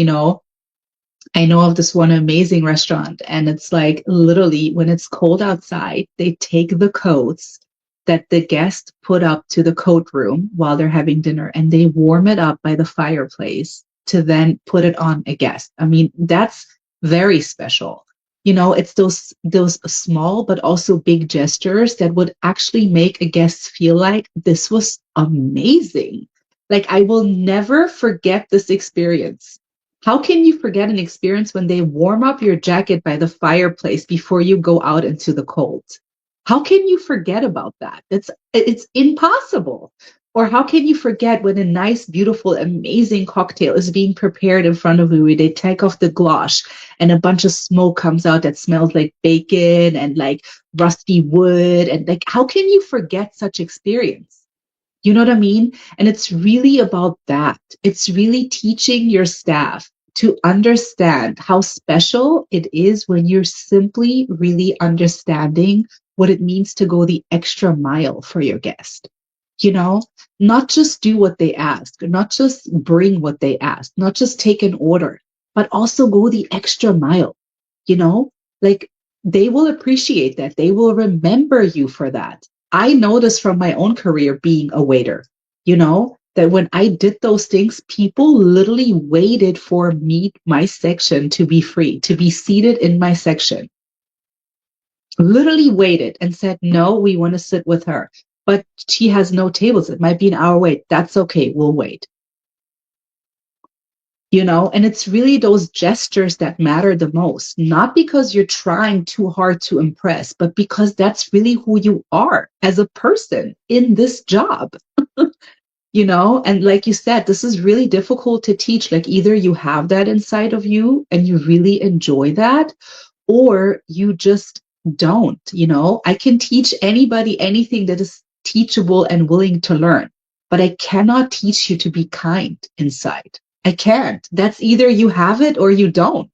I know of this one amazing restaurant, and it's like literally when it's cold outside, they take the coats that the guests put up to the coat room while they're having dinner and they warm it up by the fireplace to then put it on a guest. I mean, that's very special. It's those small but also big gestures that would actually make a guest feel like this was amazing. Like I will never forget this experience. How can you forget an experience when they warm up your jacket by the fireplace before you go out into the cold? How can you forget about that? It's impossible. Or how can you forget when a nice, beautiful, amazing cocktail is being prepared in front of you? Where they take off the gouache and a bunch of smoke comes out that smells like bacon and like rusty wood. And like, how can you forget such experience? You know what I mean? And it's really about that. It's really teaching your staff to understand how special it is when you're simply really understanding what it means to go the extra mile for your guest. You know, not just do what they ask, not just bring what they ask, not just take an order, but also go the extra mile. You know, like they will appreciate that. They will remember you for that. I know this from my own career being a waiter, you know, that when I did those things, people literally waited for me, my section to be free, to be seated in my section. Literally waited and said, no, we want to sit with her. But she has no tables. It might be an hour wait. That's okay. We'll wait. You know, and it's really those gestures that matter the most, not because you're trying too hard to impress, but because that's really who you are as a person in this job. You know, and like you said, this is really difficult to teach. Like either you have that inside of you and you really enjoy that, or you just don't. You know, I can teach anybody anything that is teachable and willing to learn, but I cannot teach you to be kind inside. I can't. That's either you have it or you don't.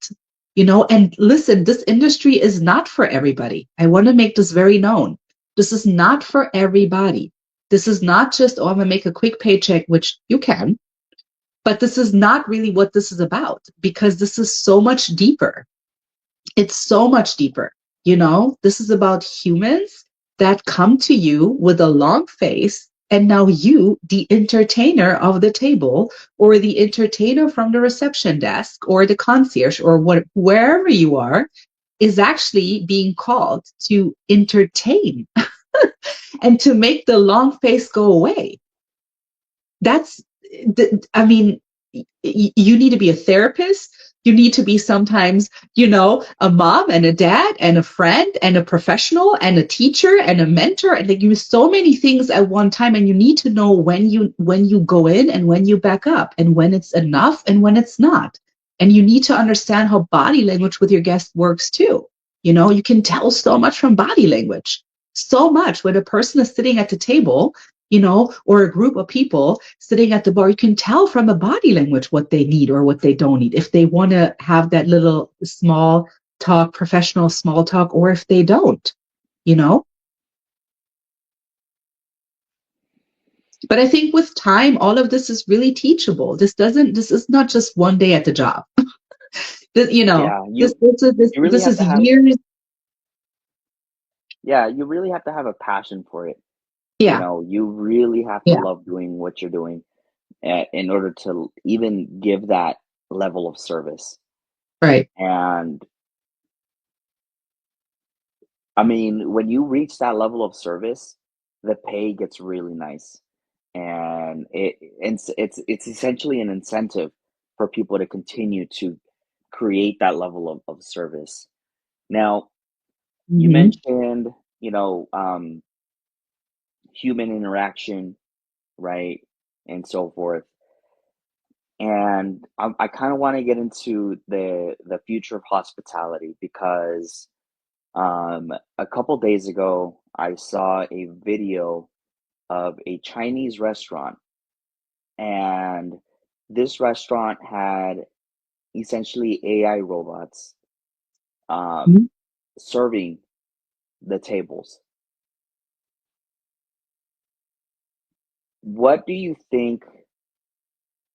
You know, and listen, this industry is not for everybody. I want to make this very known. This is not for everybody. This is not just, oh, I'm going to make a quick paycheck, which you can, but this is not really what this is about because this is so much deeper. It's so much deeper. You know, this is about humans that come to you with a long face. And now you, the entertainer of the table, or the entertainer from the reception desk, or the concierge, or what, wherever you are, is actually being called to entertain and to make the long face go away. That's I mean, you need to be a therapist. You need to be sometimes, you know, a mom and a dad and a friend and a professional and a teacher and a mentor, and like you so many things at one time. And you need to know when you go in and when you back up and when it's enough and when it's not. And you need to understand how body language with your guest works too. You know, you can tell so much from body language. So much when a person is sitting at the table, you know, or a group of people sitting at the bar, you can tell from the body language what they need or what they don't need. If they want to have that little small talk, professional small talk, or if they don't, you know. But I think with time, all of this is really teachable. This is not just one day at the job. This, you know, Yeah, you really this have is to have years. yeah, you really have to have a passion for it. You Yeah, know, you really have to yeah, love doing what you're doing in order to even give that level of service. right. And I mean, when you reach that level of service, the pay gets really nice. And it's essentially an incentive for people to continue to create that level of service. Now, you Hmm. mentioned, you know, human interaction, right? And so forth. And I kind of want to get into the future of hospitality because a couple days ago I saw a video of a Chinese restaurant, and this restaurant had essentially AI robots um, serving the tables. What do you think?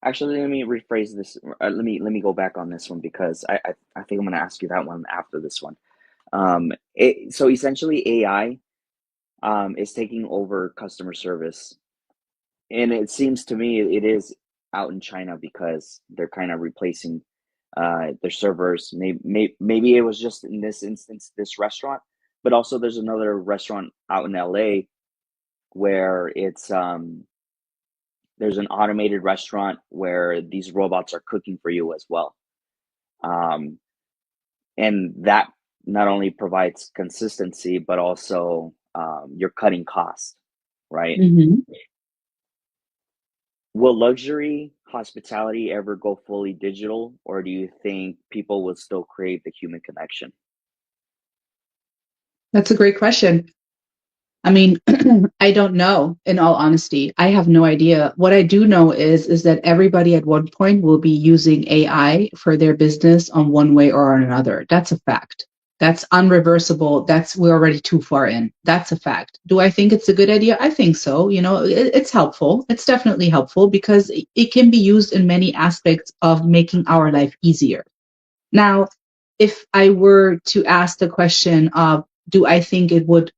Actually, let me rephrase this. Let me go back on this one because I think I'm going to ask you that one after this one. So essentially, AI is taking over customer service, and it seems to me it is out in China because they're kind of replacing their servers. Maybe it was just in this instance this restaurant, but also there's another restaurant out in LA where it's there's an automated restaurant where these robots are cooking for you as well. And that not only provides consistency, but also you're cutting costs, right? Hmm. Will luxury hospitality ever go fully digital, or do you think people will still crave the human connection? That's a great question. I mean, I don't know, in all honesty. I have no idea. What I do know is that everybody at one point will be using AI for their business on one way or another. That's a fact. That's unreversible. We're already too far in. That's a fact. Do I think it's a good idea? I think so. It's helpful. It's definitely helpful because it can be used in many aspects of making our life easier. Now, if I were to ask the question of, do I think it would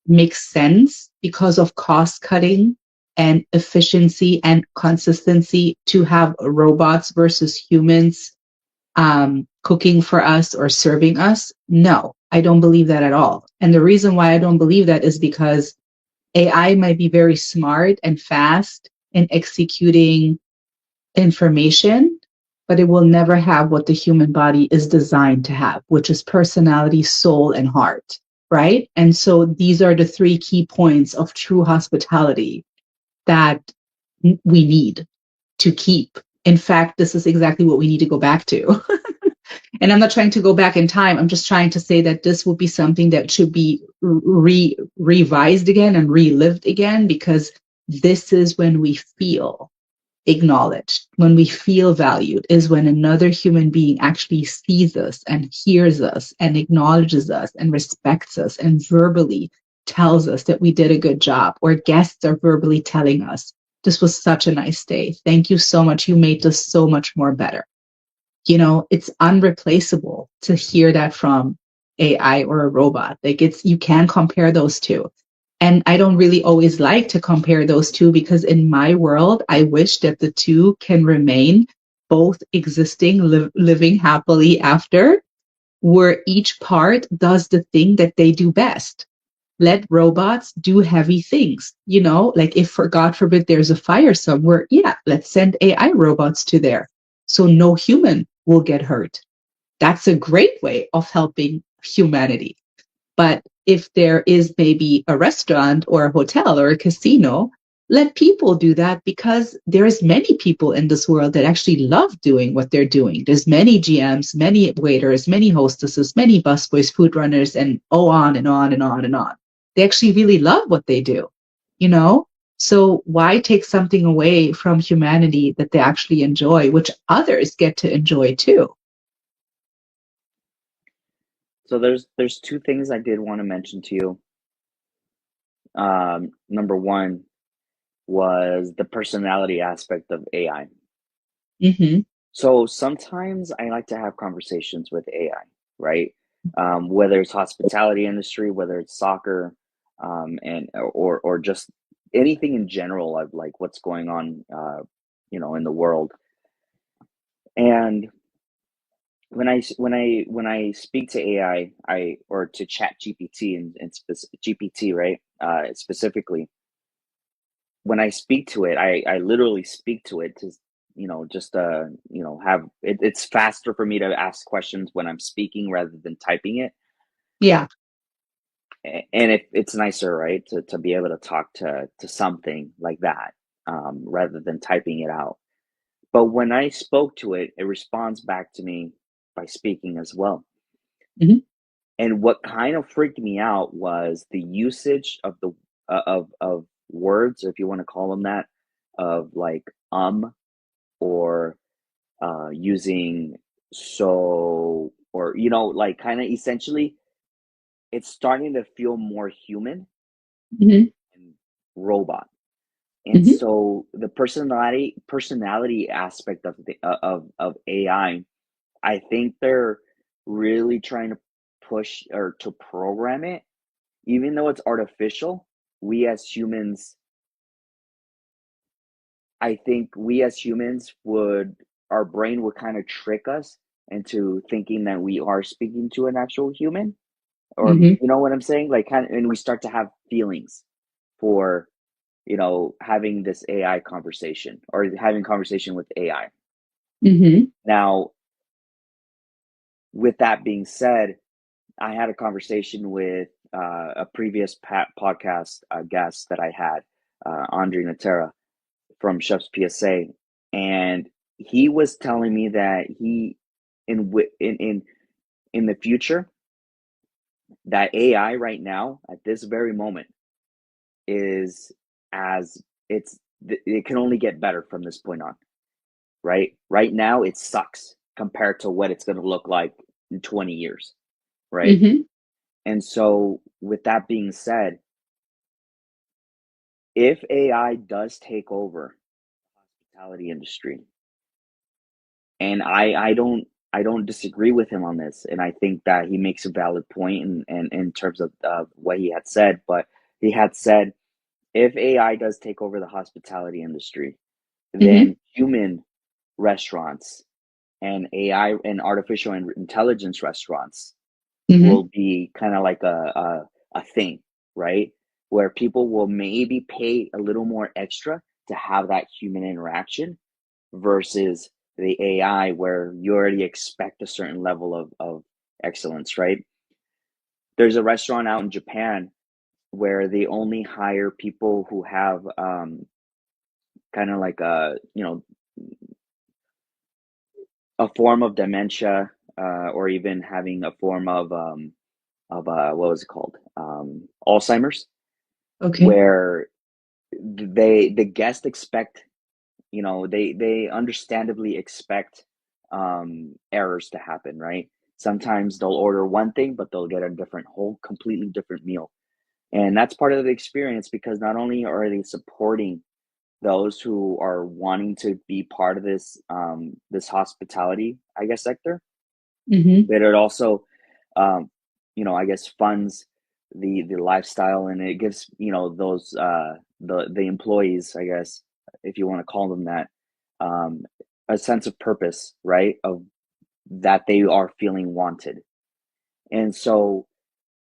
makes sense because of cost cutting and efficiency and consistency to have robots versus humans cooking for us or serving us? No, I don't believe that at all. And the reason why I don't believe that is because AI might be very smart and fast in executing information, but it will never have what the human body is designed to have, which is personality, soul, and heart. Right. And so these are the three key points of true hospitality that we need to keep. In fact, this is exactly what we need to go back to. And I'm not trying to go back in time. I'm just trying to say that this will be something that should be revised again and relived again, because this is when we feel acknowledged, when we feel valued, is when another human being actually sees us and hears us and acknowledges us and respects us and verbally tells us that we did a good job, or guests are verbally telling us, this was such a nice day. Thank you so much. You made this so much more better. It's unreplaceable to hear that from AI or a robot. You can compare those two. And I don't really always like to compare those two because in my world, I wish that the two can remain both existing, living happily after, where each part does the thing that they do best. Let robots do heavy things, like if, for God forbid, there's a fire somewhere, yeah, let's send AI robots to there. So no human will get hurt. That's a great way of helping humanity. But if there is maybe a restaurant or a hotel or a casino, let people do that, because there's many people in this world that actually love doing what they're doing. There's many GMs, many waiters, many hostesses, many busboys, food runners, and on and on and on and on. They actually really love what they do, you know? So why take something away from humanity that they actually enjoy, which others get to enjoy too? So there's two things I did want to mention to you. Number one was the personality aspect of AI. Mm-hmm. So sometimes I like to have conversations with AI, right? Whether it's hospitality industry, whether it's soccer, and or just anything in general of like what's going on, in the world. And when I speak to AI, or to Chat GPT and GPT, right? Specifically, when I speak to it, I literally speak to it to, just have it. It's faster for me to ask questions when I'm speaking rather than typing it, Yeah. and it's nicer, right, to be able to talk to something like that, rather than typing it out. But when I spoke to it, it responds back to me by speaking as well. Mm-hmm. And what kind of freaked me out was the usage of the of words, if you want to call them that, of like or using so, or like kind of essentially, it's starting to feel more human Mm-hmm. and robot. And Mm-hmm. so the personality aspect of the of AI, I think they're really trying to push or to program it, even though it's artificial. We as humans, I think we as humans would, our brain would kind of trick us into thinking that we are speaking to an actual human, or Mm-hmm. you know what I'm saying? Like kind of, and we start to have feelings for, having this AI conversation or having conversation with AI. Mm-hmm. Now, with that being said, I had a conversation with a previous podcast guest that I had, Andre Natera from Chef's PSA, and he was telling me that he in the future, that AI right now at this very moment is as it can only get better from this point on. Right now it sucks compared to what it's going to look like in 20 years, right? Mm-hmm. And so with that being said, if AI does take over the hospitality industry, and I don't disagree with him on this, and I think that he makes a valid point in terms of what he had said. But he had said, if AI does take over the hospitality industry, Mm-hmm. then human restaurants and AI and artificial intelligence restaurants Mm-hmm. will be kind of like a thing, right? Where people will maybe pay a little more extra to have that human interaction versus the AI where you already expect a certain level of excellence, right? There's a restaurant out in Japan where they only hire people who have kind of like a form of dementia, or even having a form of what was it called, Alzheimer's, Okay. where the guests expect, they understandably expect errors to happen, right? Sometimes they'll order one thing but they'll get a whole completely different meal, and that's part of the experience, because not only are they supporting those who are wanting to be part of this hospitality, I guess, sector, Mm-hmm. but it also, um, I guess, funds the lifestyle, and it gives, those the employees, I guess, if you want to call them that, um, a sense of purpose, right? Of that they are feeling wanted, and so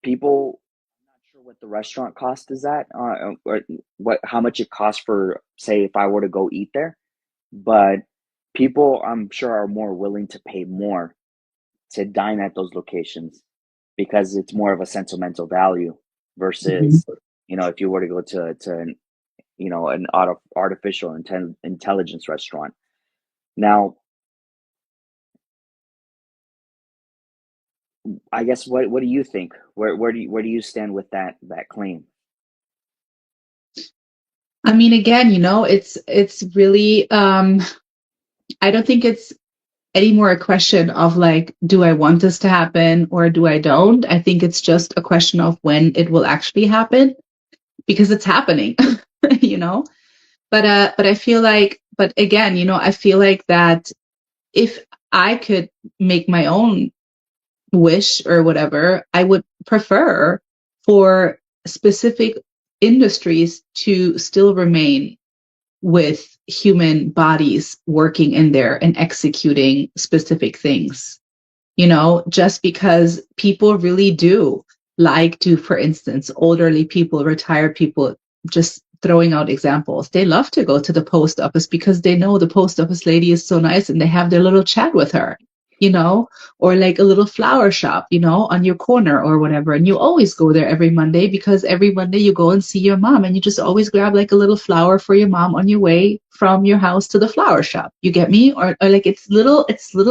people. I'm not sure what the restaurant cost is at, or what how much it costs for, say, if I were to go eat there, but people, I'm sure, are more willing to pay more to dine at those locations because it's more of a sentimental value Mm-hmm. versus, if you were to go to an artificial intelligence restaurant. Now, I guess, what do you think? Where do you stand with that claim? I mean, again, it's really I don't think it's any more a question of like, do I want this to happen or do I don't? I think it's just a question of when it will actually happen because it's happening, you know? But I feel like, but again, I feel like that if I could make my own wish or whatever, I would prefer for specific industries to still remain with human bodies working in there and executing specific things, just because people really do like to, for instance, elderly people, retired people, just throwing out examples. They love to go to the post office because they know the post office lady is so nice and they have their little chat with her, you know, or like a little flower shop, on your corner or whatever. And you always go there every Monday because every Monday you go and see your mom and you just always grab like a little flower for your mom on your way from your house to the flower shop. You get me? Or like it's little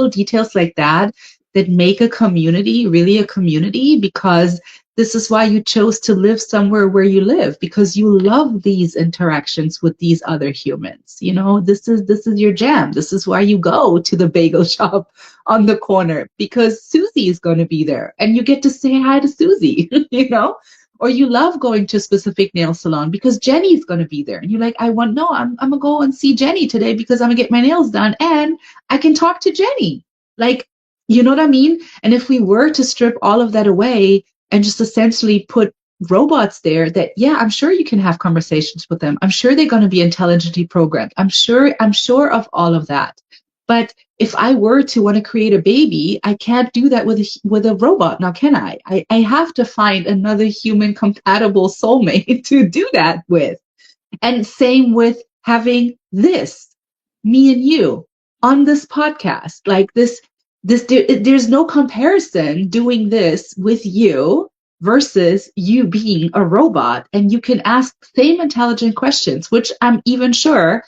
details like that that make a community really a community, because this is why you chose to live somewhere where you live, because you love these interactions with these other humans. This is your jam. This is why you go to the bagel shop on the corner, because Susie is going to be there and you get to say hi to Susie, or you love going to a specific nail salon because Jenny's going to be there. And you're like, I'm going to go and see Jenny today because I'm going to get my nails done and I can talk to Jenny. Like, you know what I mean? And if we were to strip all of that away and just essentially put robots there that, yeah, I'm sure you can have conversations with them. I'm sure they're going to be intelligently programmed. I'm sure of all of that. But if I were to want to create a baby, I can't do that with a robot now, can I? I have to find another human compatible soulmate to do that with. And same with having this, me and you, on this podcast, like there's no comparison doing this with you versus you being a robot, and you can ask same intelligent questions, which I'm even sure,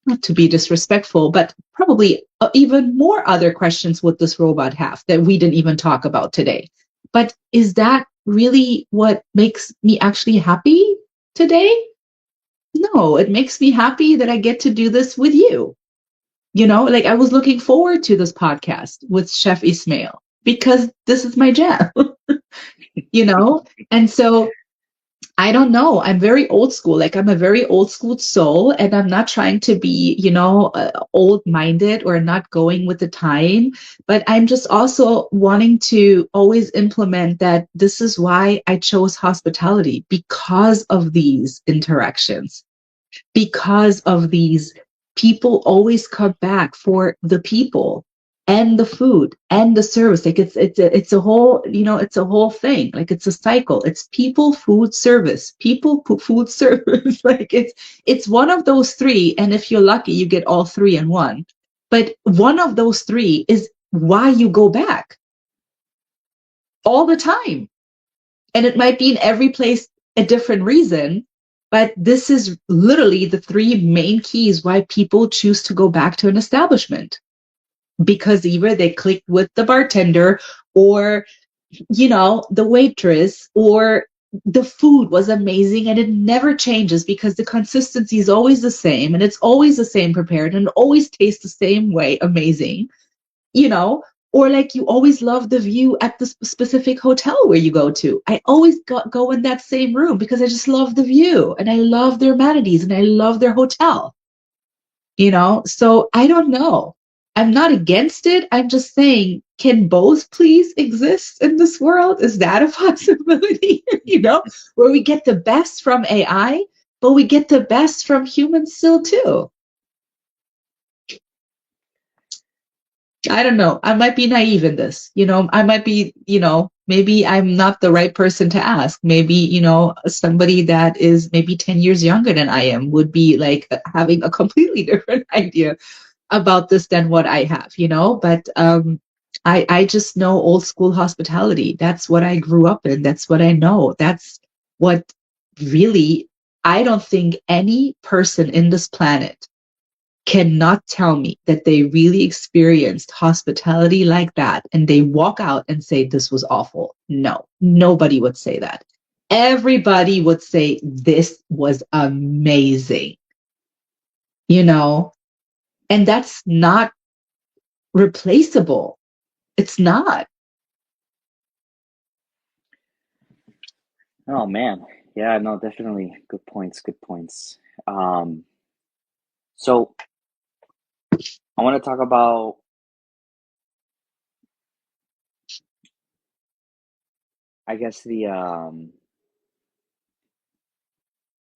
not to be disrespectful, but probably even more other questions would this robot have that we didn't even talk about today. But is that really what makes me actually happy today? No, it makes me happy that I get to do this with you. Like I was looking forward to this podcast with Chef Ismail because this is my jam, you know? And so I don't know. I'm very old school. Like I'm a very old school soul, and I'm not trying to be, old minded or not going with the time. But I'm just also wanting to always implement that this is why I chose hospitality, because of these interactions, because of these people always come back for the people and the food and the service. Like it's a whole, it's a whole thing. Like it's a cycle. It's people, food, service, people, food, service. Like it's one of those three, and if you're lucky you get all three in one. But one of those three is why you go back all the time. And it might be in every place a different reason, but this is literally the three main keys why people choose to go back to an establishment. Because either they clicked with the bartender, or, the waitress, or the food was amazing and it never changes because the consistency is always the same and it's always the same prepared and it always tastes the same way amazing, you know, or like you always love the view at the specific hotel where you go to. I always go in that same room because I just love the view and I love their amenities and I love their hotel, So I don't know. I'm not against it. I'm just saying, can both please exist in this world? Is that a possibility? Where we get the best from AI, but we get the best from humans still too. I don't know. I might be naive in this. I might be, maybe I'm not the right person to ask. Maybe, somebody that is maybe 10 years younger than I am would be like having a completely different idea about this than what I have, But I just know old school hospitality. That's what I grew up in. That's what I know. That's what really, I don't think any person in this planet cannot tell me that they really experienced hospitality like that and they walk out and say this was awful. No, nobody would say that. Everybody would say this was amazing, and that's not replaceable. It's not. Oh man, yeah, no, definitely good points. Good points. Um, so I want to talk about. I guess the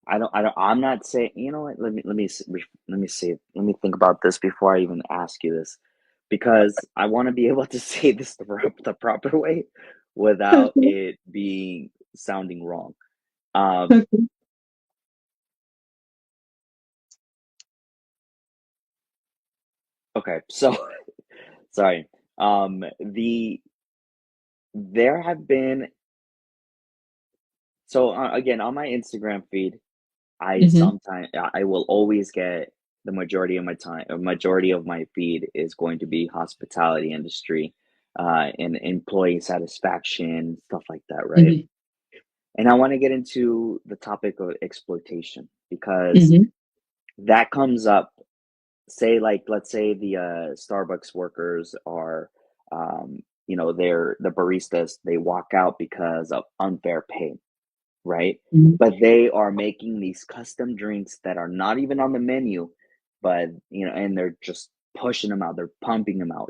I'm not saying, you know what, let me see, let me think about this before I even ask you this, because I want to be able to say this the proper way without Okay. it being sounding wrong. Um, Okay. okay, so sorry. There have been, so again, on my Instagram feed, Mhm. I will always get the majority of my time, a majority of my feed is going to be hospitality industry, and employee satisfaction, stuff like that, right? Mhm. And I want to get into the topic of exploitation because Mhm. that comes up. Say, like, let's say the Starbucks workers are, they're the baristas. They walk out because of unfair pay, right? Mhm. But they are making these custom drinks that are not even on the menu, but and they're just pushing them out, they're pumping them out,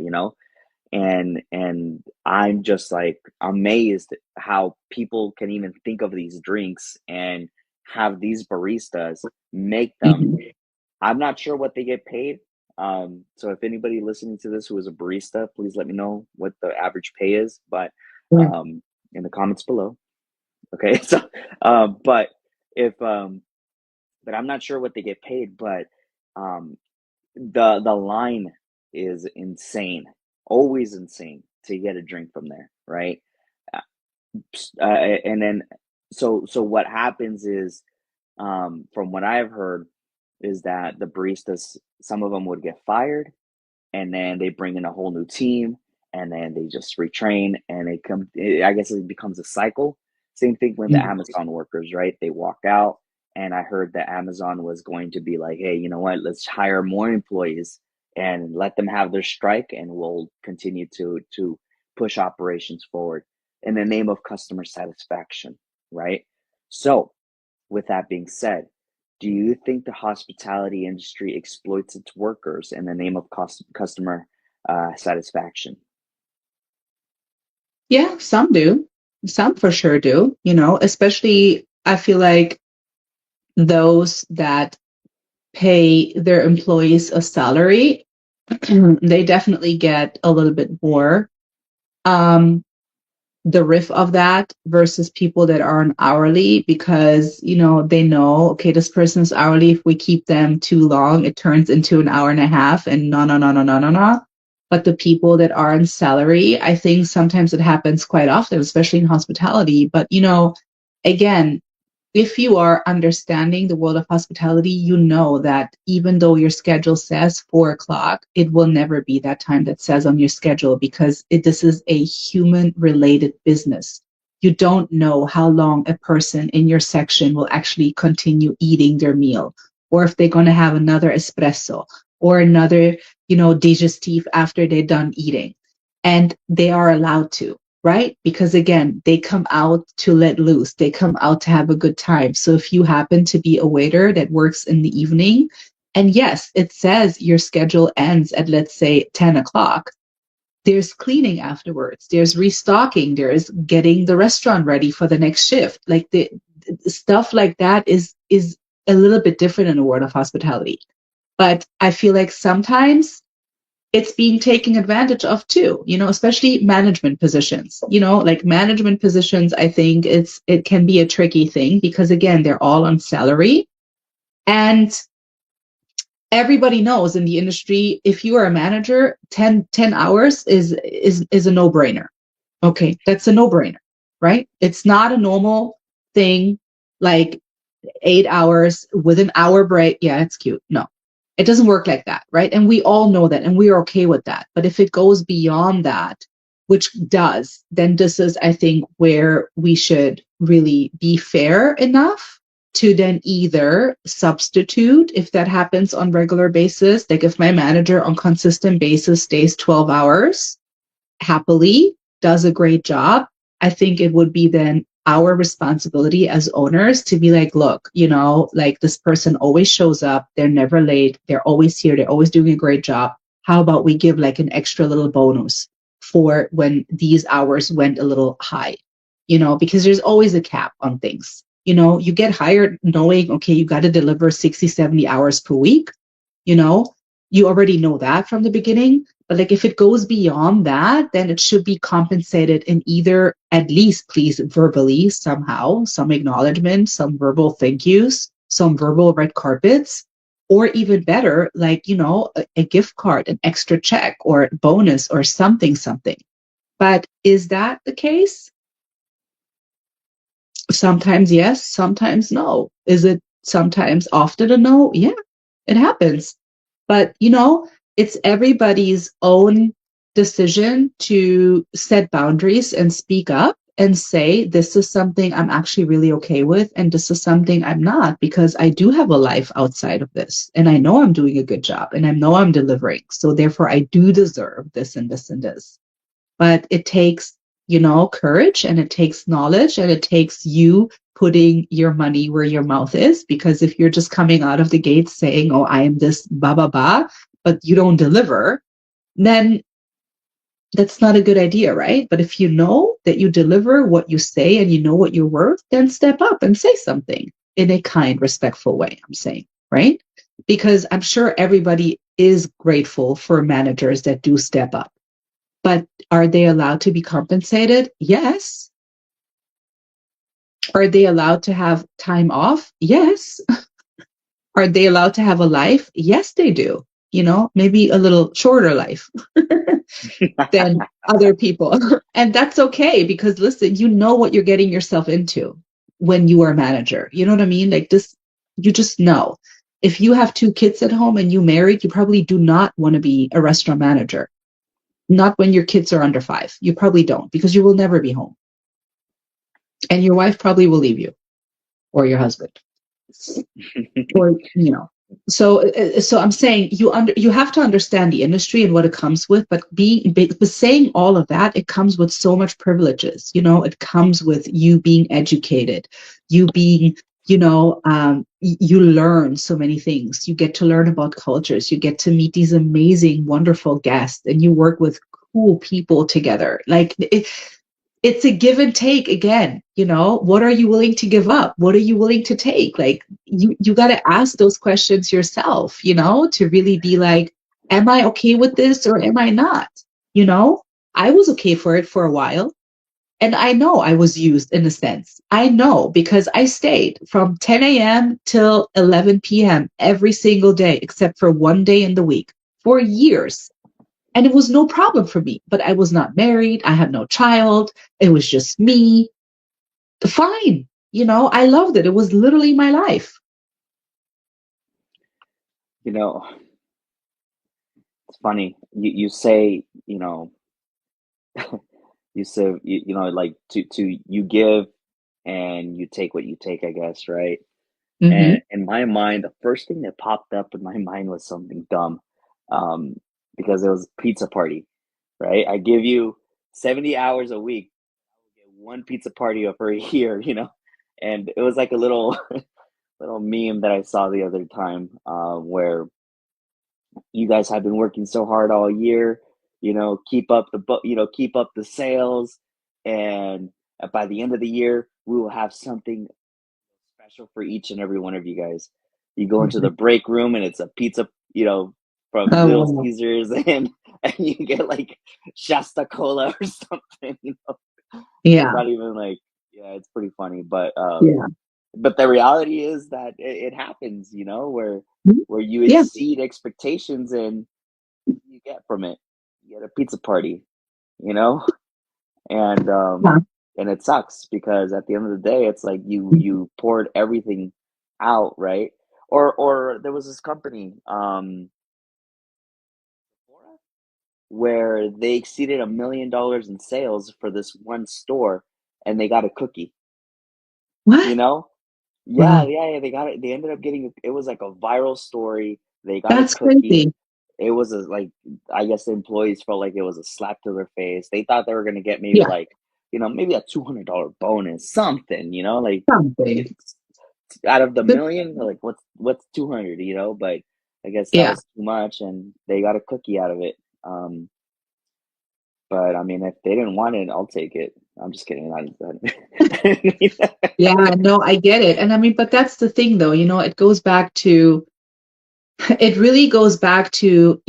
and I'm just like amazed how people can even think of these drinks and have these baristas make them. Mhm. I'm not sure what they get paid. So if anybody listening to this who is a barista, please let me know what the average pay is, but Yeah. um, in the comments below. Okay, so but if but I'm not sure what they get paid, but um, the line is insane. always insane to get a drink from there, right? And then so what happens is, from what I've heard, is that the baristas, some of them would get fired, and then they bring in a whole new team, and then they just retrain, and they come. I guess it becomes a cycle. Same thing with the Mm. Amazon workers, right? They walk out, and I heard that Amazon was going to be like, hey, you know what? Let's hire more employees and let them have their strike, and we'll continue to push operations forward in the name of customer satisfaction, right? So, with that being said, do you think the hospitality industry exploits its workers in the name of customer satisfaction? Yeah, some do. Some for sure do, especially I feel like those that pay their employees a salary, they definitely get a little bit more. Um, the riff of that versus people that are on hourly because they know, okay, this person's hourly, if we keep them too long it turns into an hour and a half, and no. But the people that are on salary, I think sometimes it happens quite often, especially in hospitality. But again, if you are understanding the world of hospitality, you know that even though your schedule says 4 o'clock, it will never be that time that says on your schedule because this is a human related business. You don't know how long a person in your section will actually continue eating their meal, or if they're going to have another espresso or another, digestif after they're done eating. And they are allowed to, right? Because again, they come out to let loose. They come out to have a good time. So if you happen to be a waiter that works in the evening, and yes, it says your schedule ends at, let's say, 10 o'clock, there's cleaning afterwards. There's restocking. There's getting the restaurant ready for the next shift. Like the stuff like that is a little bit different in the world of hospitality. But I feel like sometimes it's being taken advantage of too, especially management positions. Like management positions, I think it can be a tricky thing because again, they're all on salary. And everybody knows in the industry, if you are a manager, 10 hours is a no-brainer. Okay, that's a no-brainer, right? It's not a normal thing like 8 hours with an hour break. Yeah, it's cute. No, it doesn't work like that, right? And we all know that and we're okay with that. But if it goes beyond that, which does, then this is, I think, where we should really be fair enough to then either substitute if that happens on regular basis. Like if my manager on consistent basis stays 12 hours happily, does a great job, I think it would be then our responsibility as owners to be like, look, like this person always shows up, they're never late, they're always here, they're always doing a great job. How about we give like an extra little bonus for when these hours went a little high, because there's always a cap on things. You get hired knowing, okay, you got to deliver 60, 70 hours per week, you know, you already know that from the beginning. But like if it goes beyond that, then it should be compensated in either at least please verbally somehow, some acknowledgement, some verbal thank yous, some verbal red carpets, or even better, like, a gift card, an extra check or bonus or something. But is that the case? Sometimes yes, sometimes no. Is it sometimes often a no? Yeah, it happens. But, it's everybody's own decision to set boundaries and speak up and say, this is something I'm actually really okay with. And this is something I'm not, because I do have a life outside of this. And I know I'm doing a good job and I know I'm delivering. So therefore, I do deserve this and this and this. But it takes, courage, and it takes knowledge, and it takes you putting your money where your mouth is. Because if you're just coming out of the gate saying, oh, I am this ba ba ba, but you don't deliver, then that's not a good idea, right? But if you know that you deliver what you say and you know what you're worth, then step up and say something in a kind, respectful way, I'm saying, right? Because I'm sure everybody is grateful for managers that do step up. But are they allowed to be compensated? Yes. Are they allowed to have time off? Yes. Are they allowed to have a life? Yes, they do. maybe a little shorter life than other people. And that's okay, because listen, you know what you're getting yourself into when you are a manager. You know what I mean? Like this, you just know. If you have 2 kids at home and you married, you probably do not want to be a restaurant manager. Not when your kids are under 5. You probably don't, because you will never be home. And your wife probably will leave you, or your husband. Or so I'm saying you have to understand the industry and what it comes with, but saying all of that, it comes with so much privileges. It comes with you being educated, you being you learn so many things. You get to learn about cultures, you get to meet these amazing, wonderful guests, and you work with cool people together. Like it's a give and take again. What are you willing to give up? What are you willing to take? Like you got to ask those questions yourself, to really be like, am I okay with this or am I not? I was okay for it for a while. And I know I was used in a sense. I know, because I stayed from 10 a.m. till 11 p.m. every single day, except for one day in the week, for years. And it was no problem for me, but I was not married. I had no child. It was just me. Fine. I loved it. It was literally my life. It's funny. You say, you say, like to you give and you take what you take, I guess, right? Mm-hmm. And in my mind, the first thing that popped up in my mind was something dumb, um, because it was pizza party, right? I give you 70 hours a week, get one pizza party for a year, and it was like a little little meme that I saw the other time, where you guys have been working so hard all year, keep up keep up the sales, and by the end of the year, we will have something special for each and every one of you guys. You go into the break room and it's a pizza, from Oh, Little wow. Caesars, and you get like Shasta Cola or something. It's Yeah. not even like, yeah, it's pretty funny, Yeah. but the reality is that it happens, where you Yeah. exceed expectations, and you get from it. You get a pizza party, you know, and Yeah. it sucks because at the end of the day, it's like you poured everything out, right? Or there was this company, where they exceeded $1 million in sales for this one store, and they got a cookie, you What? know? Yeah, Wow. yeah, yeah. They got it. They ended up getting it. Was like a viral story. They got a That's cookie. crazy. It was like, I guess the employees felt like it was a slap to their face. They thought they were gonna get maybe Yeah. like, maybe a $200 bonus, something, like Something. it's out of the But million, like what's 200, But I guess that yeah. was too much, and they got a cookie out of it. But I mean, if they didn't want it, I'll take it. I'm just kidding. Yeah. No, I get it. And I mean, but that's the thing though, it really goes back to,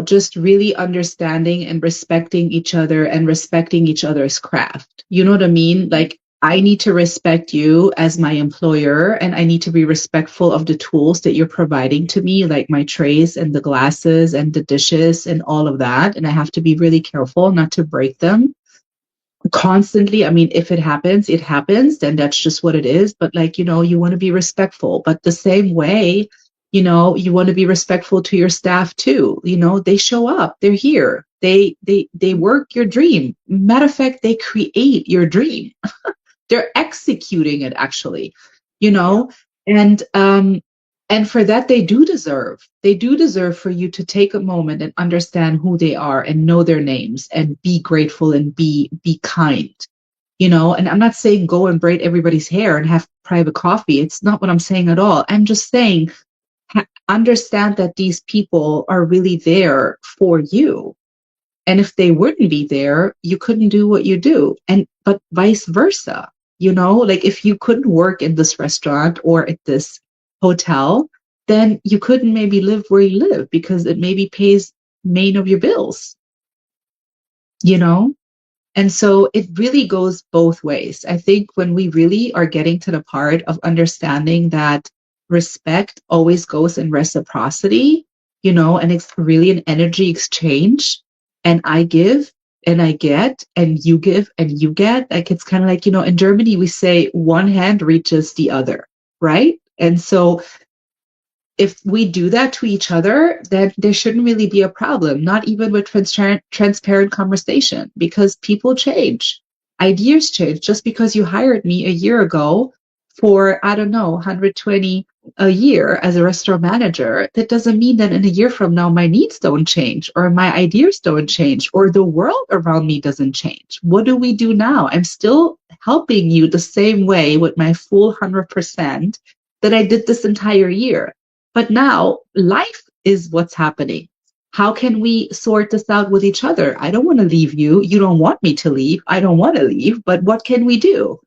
just really understanding and respecting each other and respecting each other's craft. You know what I mean? Like, I need to respect you as my employer, and I need to be respectful of the tools that you're providing to me, like my trays and the glasses and the dishes and all of that. And I have to be really careful not to break them constantly. I mean, if it happens, it happens, then that's just what it is. But like, you want to be respectful, but the same way, you want to be respectful to your staff too. They show up, they're here, they work your dream. Matter of fact, they create your dream. They're executing it actually, you Yeah. know, and for that they do deserve for you to take a moment and understand who they are and know their names and be grateful and be kind. And I'm not saying go and braid everybody's hair and have private coffee. It's not what I'm saying at all. I'm just saying understand that these people are really there for you. And if they wouldn't be there, you couldn't do what you do. But vice versa, like if you couldn't work in this restaurant or at this hotel, then you couldn't maybe live where you live because it maybe pays main of your bills, you know? And so it really goes both ways. I think when we really are getting to the part of understanding that respect always goes in reciprocity, and it's really an energy exchange. And I give and I get, and you give and you get. Like it's kind of like, in Germany, we say one hand reaches the other, right? And so if we do that to each other, then there shouldn't really be a problem, not even with transparent conversation, because people change. Ideas change. Just because you hired me a year ago for, I don't know, 120 a year as a restaurant manager, that doesn't mean that in a year from now my needs don't change or my ideas don't change or the world around me doesn't change. What do we do now? I'm still helping you the same way with my full 100% that I did this entire year. But now life is what's happening. How can we sort this out with each other? I don't want to leave you. You don't want me to leave. I don't want to leave. But what can we do?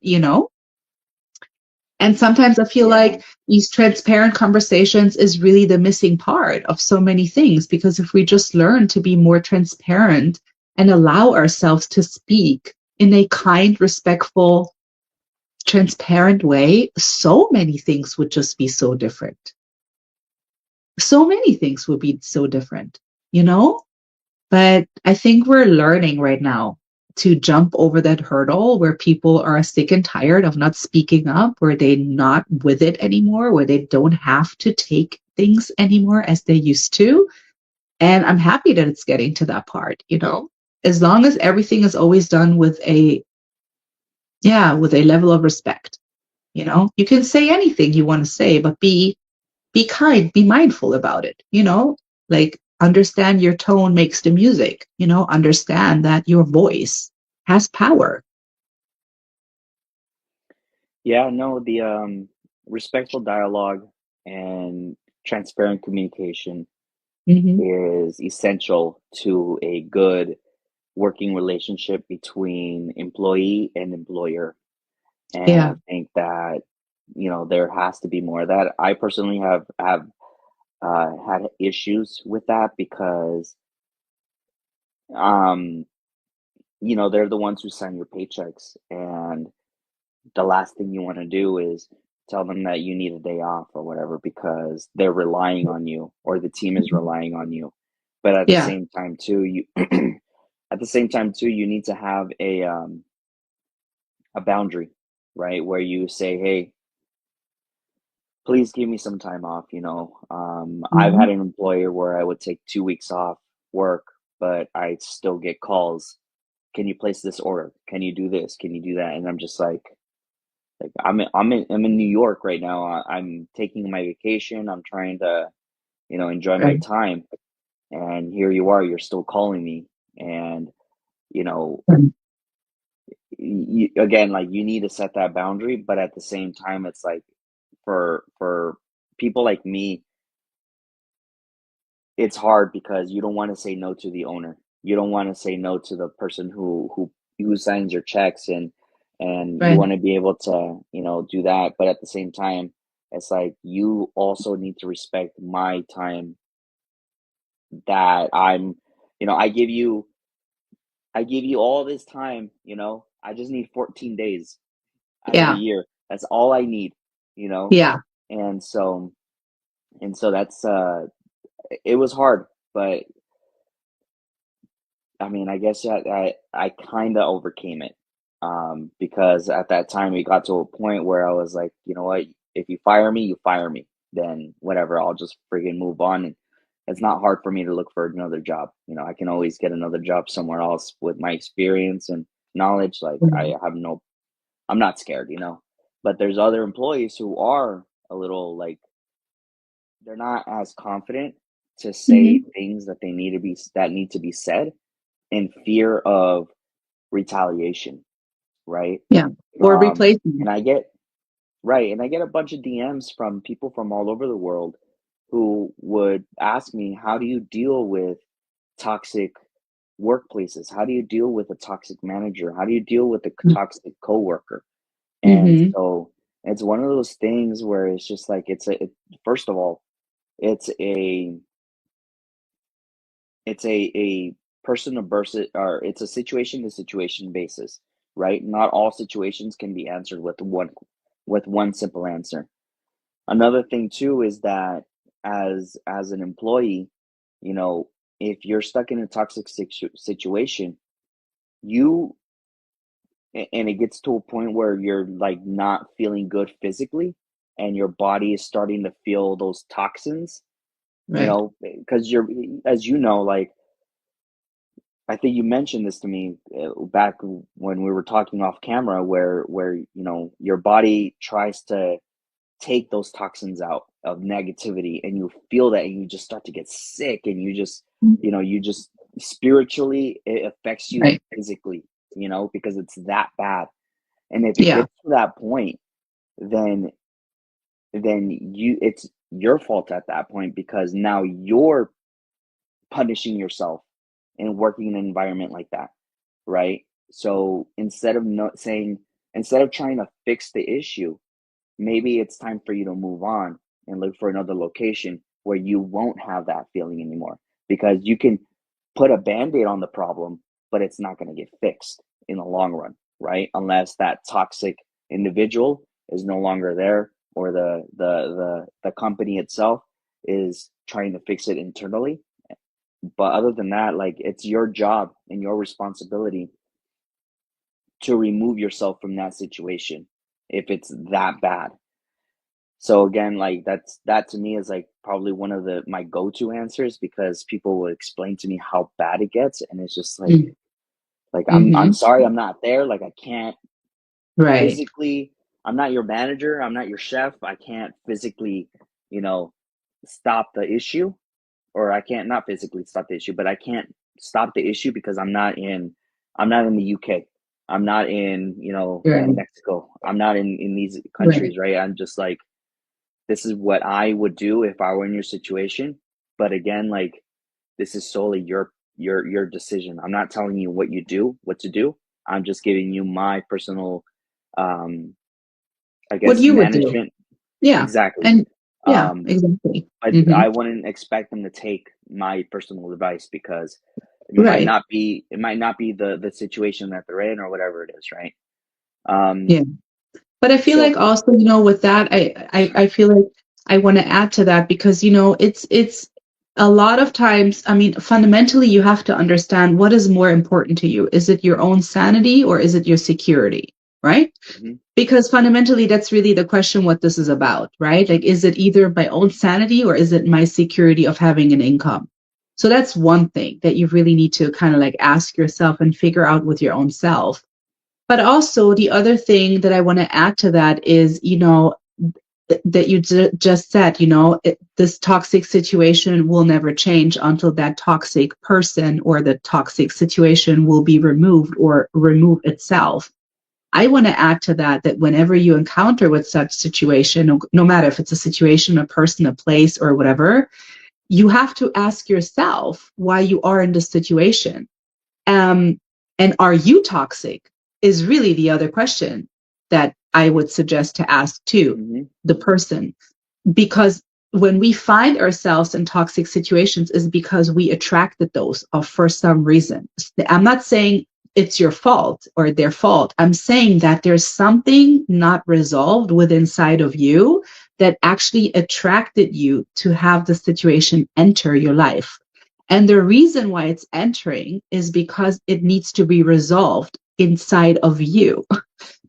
And sometimes I feel Yeah. like these transparent conversations is really the missing part of so many things. Because if we just learn to be more transparent and allow ourselves to speak in a kind, respectful, transparent way, so many things would just be so different. So many things would be so different, you know? But I think we're learning right now to jump over that hurdle where people are sick and tired of not speaking up, where they're not with it anymore, where they don't have to take things anymore as they used to. And I'm happy that it's getting to that part. As long as everything is always done with a level of respect. You can say anything you want to say, but be kind, be mindful about it. Like understand your tone makes the music, understand that your voice has power. Yeah, no, the respectful dialogue and transparent communication Hmm. is essential to a good working relationship between employee and employer. And I Yeah. think that, there has to be more of that. I personally have had issues with that because um, they're the ones who sign your paychecks, and the last thing you want to do is tell them that you need a day off or whatever because they're relying on you or the team is relying on you. But at the Yeah. same time too, you at the same time too, you need to have a boundary, right? Where you say, "Hey, please give me some time off." I've Hmm. had an employer where I would take 2 weeks off work, but I still get calls. Can you place this order? Can you do this? Can you do that? And I'm just like I'm in New York right now. I'm taking my vacation. I'm trying to, enjoy my Right. time. And here you are, you're still calling me. And, you know, Right. again, like you need to set that boundary, but at the same time, it's like for people like me, it's hard because you don't want to say no to the owner. You don't want to say no to the person who signs your checks, and you Right. want to be able to, do that. But at the same time, it's like you also need to respect my time that I give you all this time. I just need 14 days out of the Yeah. year. That's all I need, you know. Yeah. And so that's it was hard, but I mean, I guess I kind of overcame it, because at that time we got to a point where I was like, you know what, if you fire me, you fire me. Then whatever, I'll just friggin' move on. And it's not hard for me to look for another job. I can always get another job somewhere else with my experience and knowledge. Like Mhm. I'm not scared. But there's other employees who are a little like they're not as confident to say Mhm. things that need to be said in fear of retaliation, right? Yeah. Or replacement. And I get right, and I get a bunch of DMs from people from all over the world who would ask me, "How do you deal with toxic workplaces? How do you deal with a toxic manager? How do you deal with a toxic coworker?" And Mm-hmm. so it's one of those things where it's just like first of all, it's a it's a person to person, or it's a situation to situation basis, right? Not all situations can be answered with one simple answer. Another thing too is that as an employee, you know, if you're stuck in a toxic situation, you and it gets to a point where you're like not feeling good physically and your body is starting to feel those toxins, you Right. know, because you're, as you know, like I think you mentioned this to me back when we were talking off camera, where you know your body tries to take those toxins out of negativity, and you feel that, and you just start to get sick, and you just, you know, you just spiritually it affects you Right. physically, you know, because it's that bad. And if it Yeah. gets to that point, then you it's your fault at that point because now you're punishing yourself and working in an environment like that, right? So instead of not saying, instead of trying to fix the issue, maybe it's time for you to move on and look for another location where you won't have that feeling anymore, because you can put a band-aid on the problem, but it's not going to get fixed in the long run, right? Unless that toxic individual is no longer there, or the company itself is trying to fix it internally. But other than that, like, it's your job and your responsibility to remove yourself from that situation if it's that bad. So again, like, that to me is like probably one of the my go-to answers, because people will explain to me how bad it gets, and it's just like I'm Mm-hmm. sorry I'm not there. Like, I can't Right. physically, I'm not your manager, I'm not your chef. I can't physically, you know, stop the issue, or I can't, not physically stop the issue, but I can't stop the issue because I'm not in the UK. I'm not in, you know, in Right. Mexico. I'm not in these Right. countries, right? I'm just like, this is what I would do if I were in your situation. But again, like, this is solely your decision. I'm not telling you what to do. I'm just giving you my personal, um, I What guess, you would do. management. Yeah. Exactly. And yeah, Um, exactly. but Mm-hmm. I wouldn't expect them to take my personal advice, because Right. it might not be the situation that they're in, or whatever it is, right? Um, Yeah. But I feel so like also, with that, I feel like I want to add to that because, it's a lot of times, I mean, fundamentally, you have to understand what is more important to you. Is it your own sanity or is it your security? Right? mhm, Because fundamentally, that's really the question what this is about, right? Like, is it either my own sanity or is it my security of having an income? So that's one thing that you really need to kind of like ask yourself and figure out with your own self. But also, the other thing that I want to add to that is, that you just said, this toxic situation will never change until that toxic person or the toxic situation will be removed or remove itself. I want to add to that whenever you encounter with such situation, no matter if it's a situation, a person, a place, or whatever, you have to ask yourself why you are in this situation. Um, and are you toxic? Is really the other question that I would suggest to ask to mhm, the person. Because when we find ourselves in toxic situations is because we attracted those for some reason. I'm not saying it's your fault or their fault. I'm saying that there's something not resolved within inside of you that actually attracted you to have the situation enter your life. And the reason why it's entering is because it needs to be resolved inside of you.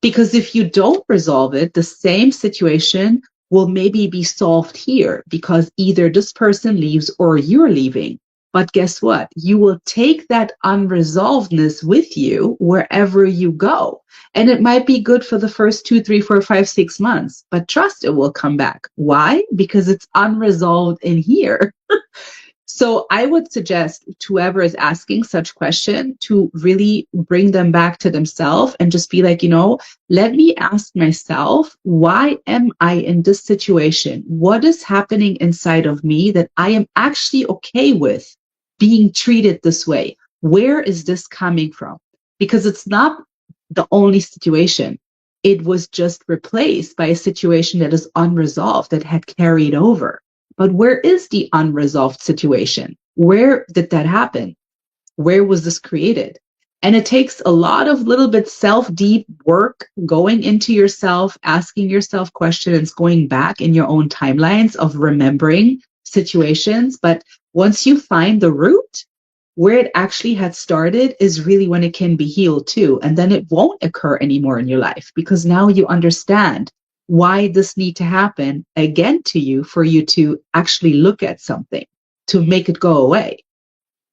Because if you don't resolve it, the same situation will maybe be solved here because either this person leaves or you're leaving. But guess what? You will take that unresolvedness with you wherever you go. And it might be good for the first 2, 3, 4, 5, 6 months, but trust it will come back. Why? Because it's unresolved in here. So I would suggest to whoever is asking such question to really bring them back to themselves and just be like, let me ask myself, why am I in this situation? What is happening inside of me that I am actually okay with being treated this way? Where is this coming from? Because it's not the only situation. It was just replaced by a situation that is unresolved, that had carried over. But where is the unresolved situation? Where did that happen? Where was this created? And it takes a lot of little bit self-deep work going into yourself, asking yourself questions, going back in your own timelines of remembering situations. But once you find the root, where it actually had started is really when it can be healed too. And then it won't occur anymore in your life because now you understand why this need to happen again to you for you to actually look at something to make it go away.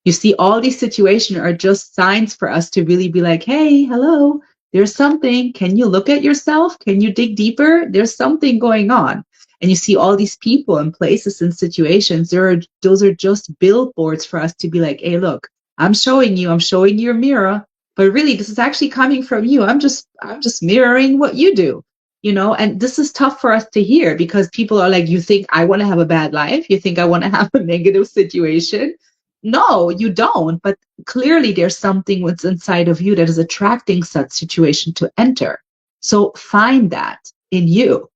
You see, all these situations are just signs for us to really be like, hey, hello, there's something. Can you look at yourself? Can you dig deeper? There's something going on. And you see all these people and places and situations, those are just billboards for us to be like, hey, look, I'm showing you a mirror, but really this is actually coming from you. I'm just mirroring what you do, and this is tough for us to hear because people are like, you think I want to have a bad life? You think I want to have a negative situation? No, you don't. But clearly there's something what's inside of you that is attracting such situation to enter. So find that in you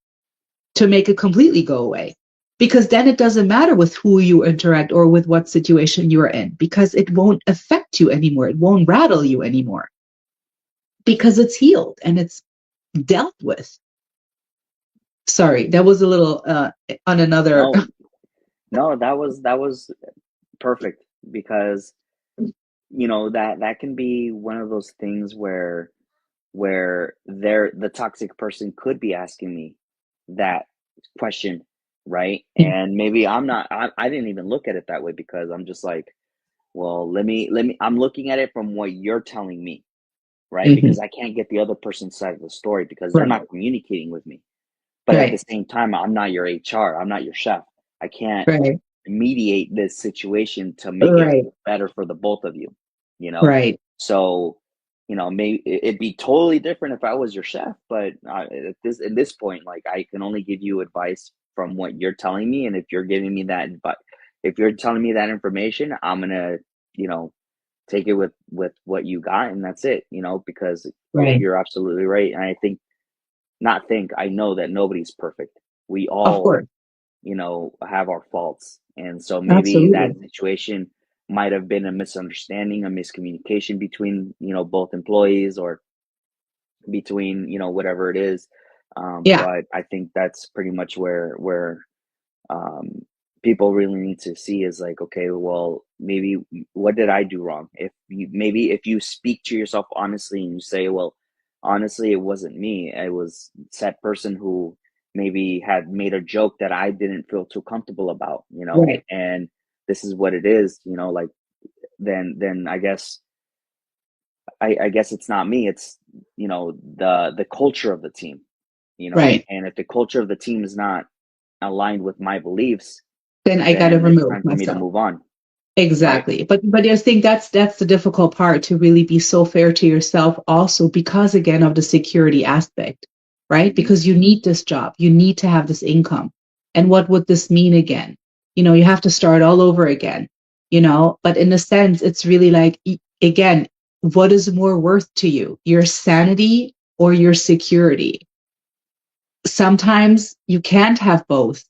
to make it completely go away. Because then it doesn't matter with who you interact or with what situation you're in, because it won't affect you anymore. It won't rattle you anymore because it's healed and it's dealt with. Sorry, that was a little on another. No, that was perfect because that can be one of those things where the toxic person could be asking me that question, right? And maybe I didn't even look at it that way because I'm just like, well, I'm looking at it from what you're telling me, right? Because I can't get the other person's side of the story because they're not communicating with me. But at the same time, I'm not your HR, I'm not your chef. I can't mediate this situation to make it better for the both of you, So, maybe it'd be totally different if I was your chef, but at this point, like I can only give you advice from what you're telling me, and if you're giving me that, but if you're telling me that information, I'm gonna, take it with what you got, and that's it, because you're absolutely right, and I know that nobody's perfect. We all, have our faults, and so maybe that situation might have been a misunderstanding, a miscommunication between both employees or between whatever it is. But I think that's pretty much where people really need to see is like, okay, well, maybe what did I do wrong? If you speak to yourself honestly and you say, well, honestly, it wasn't me, it was said person who maybe had made a joke that I didn't feel too comfortable about, and this is what it is, like then I guess it's not me, it's the culture of the team, and if the culture of the team is not aligned with my beliefs, then I got to it's remove time for me to myself. move on. Exactly. But I think that's the difficult part, to really be so fair to yourself also, because again of the security aspect, right? Because you need this job, you need to have this income. And what would this mean again? You have to start all over again, but in a sense, it's really like, again, what is more worth to you, your sanity or your security? Sometimes you can't have both.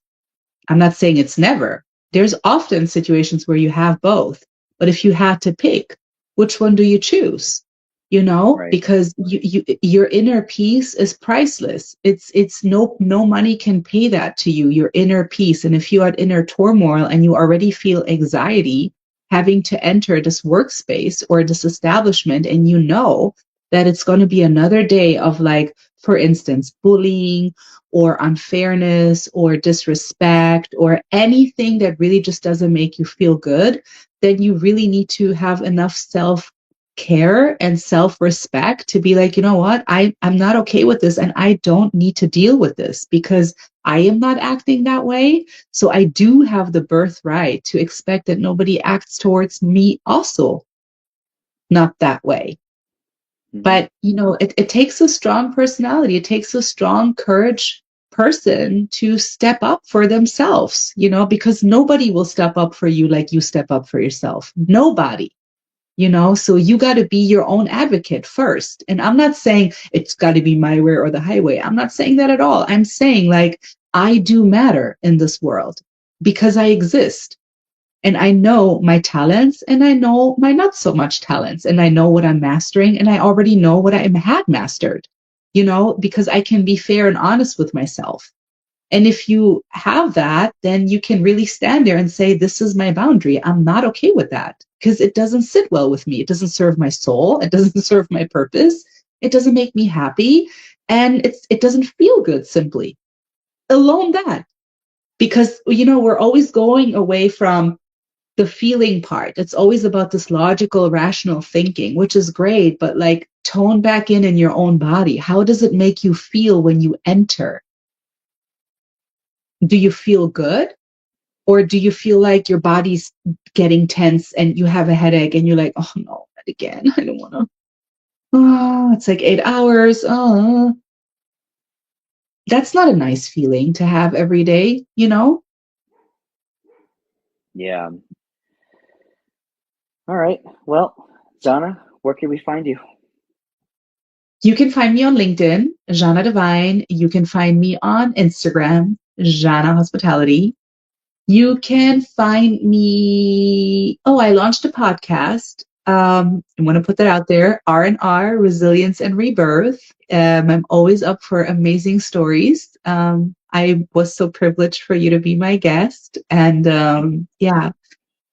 I'm not saying it's never. There's often situations where you have both. But if you had to pick, which one do you choose? Because your inner peace is priceless. It's no money can pay that to you, your inner peace. And if you had inner turmoil and you already feel anxiety having to enter this workspace or this establishment, and that it's going to be another day of, like, for instance, bullying or unfairness or disrespect or anything that really just doesn't make you feel good, then you really need to have enough self-care and self-respect to be like, you know what, I'm not okay with this, and I don't need to deal with this because I am not acting that way. So I do have the birthright to expect that nobody acts towards me also not that way. But, it takes a strong personality. It takes a strong courage person to step up for themselves, because nobody will step up for you like you step up for yourself. Nobody, so you got to be your own advocate first. And I'm not saying it's got to be my way or the highway. I'm not saying that at all. I'm saying, like, I do matter in this world because I exist. And I know my talents and I know my not so much talents, and I know what I'm mastering, and I already know what I had mastered, because I can be fair and honest with myself. And if you have that, then you can really stand there and say, this is my boundary. I'm not okay with that because it doesn't sit well with me. It doesn't serve my soul. It doesn't serve my purpose. It doesn't make me happy. And it doesn't feel good simply. Alone that. Because, we're always going away from the feeling part. It's always about this logical, rational thinking, which is great, but like tone back in your own body. How does it make you feel when you enter? Do you feel good? Or do you feel like your body's getting tense and you have a headache and you're like, oh no, not again. I don't want to. Oh, it's like 8 hours. Oh, that's not a nice feeling to have every day, Yeah. All right. Well, Janna, where can we find you? You can find me on LinkedIn, Janna Devine. You can find me on Instagram, Janna Hospitality. You can find me. Oh, I launched a podcast. I want to put that out there. R&R, Resilience and Rebirth. I'm always up for amazing stories. I was so privileged for you to be my guest. And yeah,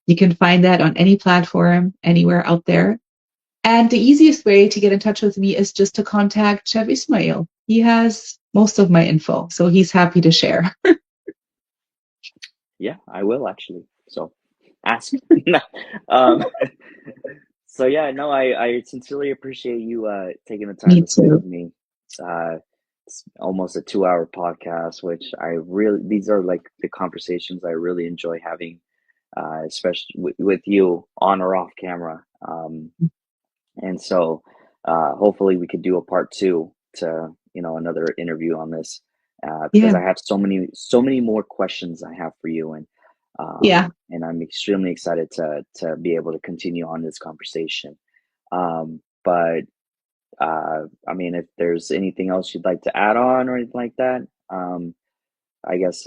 you can find that on any platform, anywhere out there. And the easiest way to get in touch with me is just to contact Chef Ismail. He has most of my info, so he's happy to share. Yeah, I will actually. So ask. um, so yeah, no, I sincerely appreciate you taking the time Me to speak with too. me. It's almost a 2-hour podcast, which these are like the conversations I really enjoy having, especially with you on or off camera. And so hopefully we could do a part two to, another interview on this, because Yeah. I have so many more questions I have for you. Yeah. And I'm extremely excited to be able to continue on this conversation. But I mean, if there's anything else you'd like to add on or anything like that, I guess,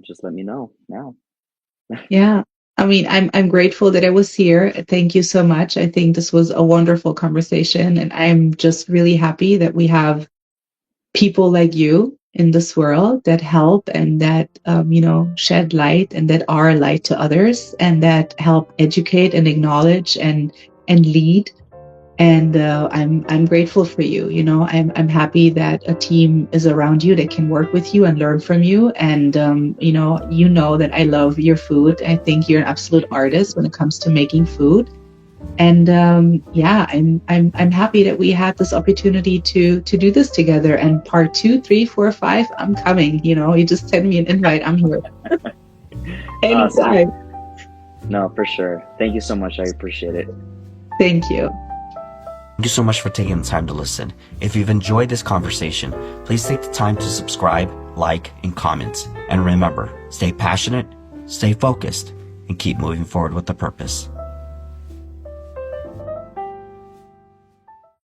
just let me know now. Yeah. I mean, I'm grateful that I was here. Thank you so much. I think this was a wonderful conversation, and I'm just really happy that we have people like you in this world that help and that shed light and that are a light to others and that help educate and acknowledge and lead. And I'm grateful for you. I'm happy that a team is around you that can work with you and learn from you. And that I love your food. I think you're an absolute artist when it comes to making food. And yeah, I'm happy that we had this opportunity to do this together. And part 2, 3, 4, 5, I'm coming. You just send me an invite. I'm here. Anytime. No, for sure. Thank you so much. I appreciate it. Thank you. Thank you so much for taking the time to listen. If you've enjoyed this conversation, please take the time to subscribe, like, and comment. And remember, stay passionate, stay focused, and keep moving forward with a purpose.